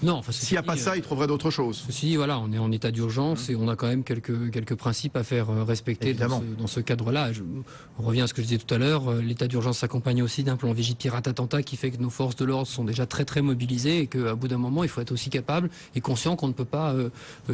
Non, s'il n'y a pas ça, il trouverait d'autres choses. Ceci dit, voilà, on est en état d'urgence et on a quand même quelques principes à faire respecter dans ce cadre-là. On revient à ce que je disais tout à l'heure. L'état d'urgence s'accompagne aussi d'un plan Vigipirate attentat qui fait que nos forces de l'ordre sont déjà très très mobilisées et qu'à bout d'un moment, il faut être aussi capable et conscient qu'on ne peut pas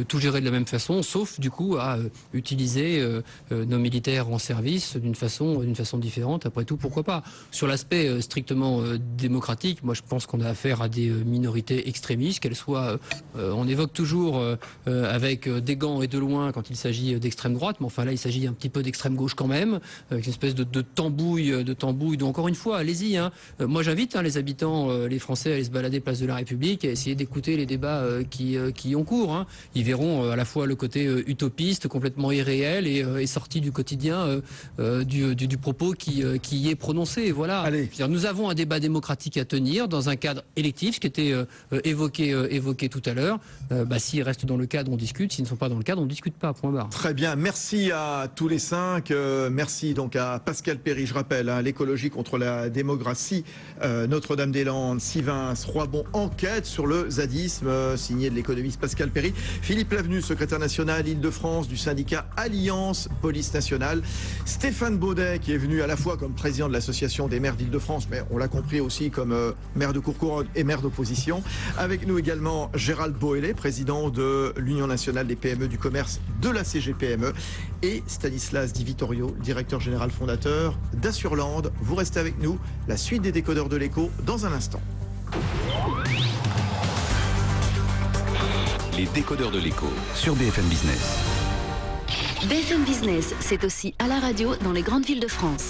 tout gérer de la même façon, sauf du coup à utiliser nos militaires en service d'une façon différente. Après tout, pourquoi pas? Sur l'aspect strictement démocratique, moi je pense qu'on a affaire à des minorités extrémistes police, qu'elle soit, on évoque toujours avec des gants et de loin quand il s'agit d'extrême droite, mais enfin là il s'agit un petit peu d'extrême gauche quand même, avec une espèce de tambouille. Donc encore une fois, allez-y. Moi j'invite les habitants, les Français à aller se balader place de la République, et essayer d'écouter les débats qui ont cours. Ils verront à la fois le côté utopiste, complètement irréel et sorti du quotidien du propos qui y est prononcé. Voilà. Nous avons un débat démocratique à tenir dans un cadre électif, ce qui était évoqué tout à l'heure. S'ils restent dans le cadre, on discute. S'ils ne sont pas dans le cadre, on ne discute pas. Point barre. Très bien. Merci à tous les 5. Merci donc à Pascal Perry, je rappelle, l'écologie contre la démocratie, Notre-Dame-des-Landes, Sivins, Roibon, enquête sur le zadisme, signé de l'économiste Pascal Perry. Philippe Lavenu, secrétaire national Île-de-France du syndicat Alliance Police Nationale. Stéphane Baudet, qui est venu à la fois comme président de l'association des maires d'Île-de-France, mais on l'a compris aussi comme maire de Courcouronnes et maire d'opposition. Avec nous également Gérald Boëlé, président de l'Union nationale des PME du commerce de la CGPME, et Stanislas Di Vittorio, directeur général fondateur d'Assurland. Vous restez avec nous, la suite des décodeurs de l'écho dans un instant. Les décodeurs de l'écho sur BFM Business. BFM Business, c'est aussi à la radio dans les grandes villes de France.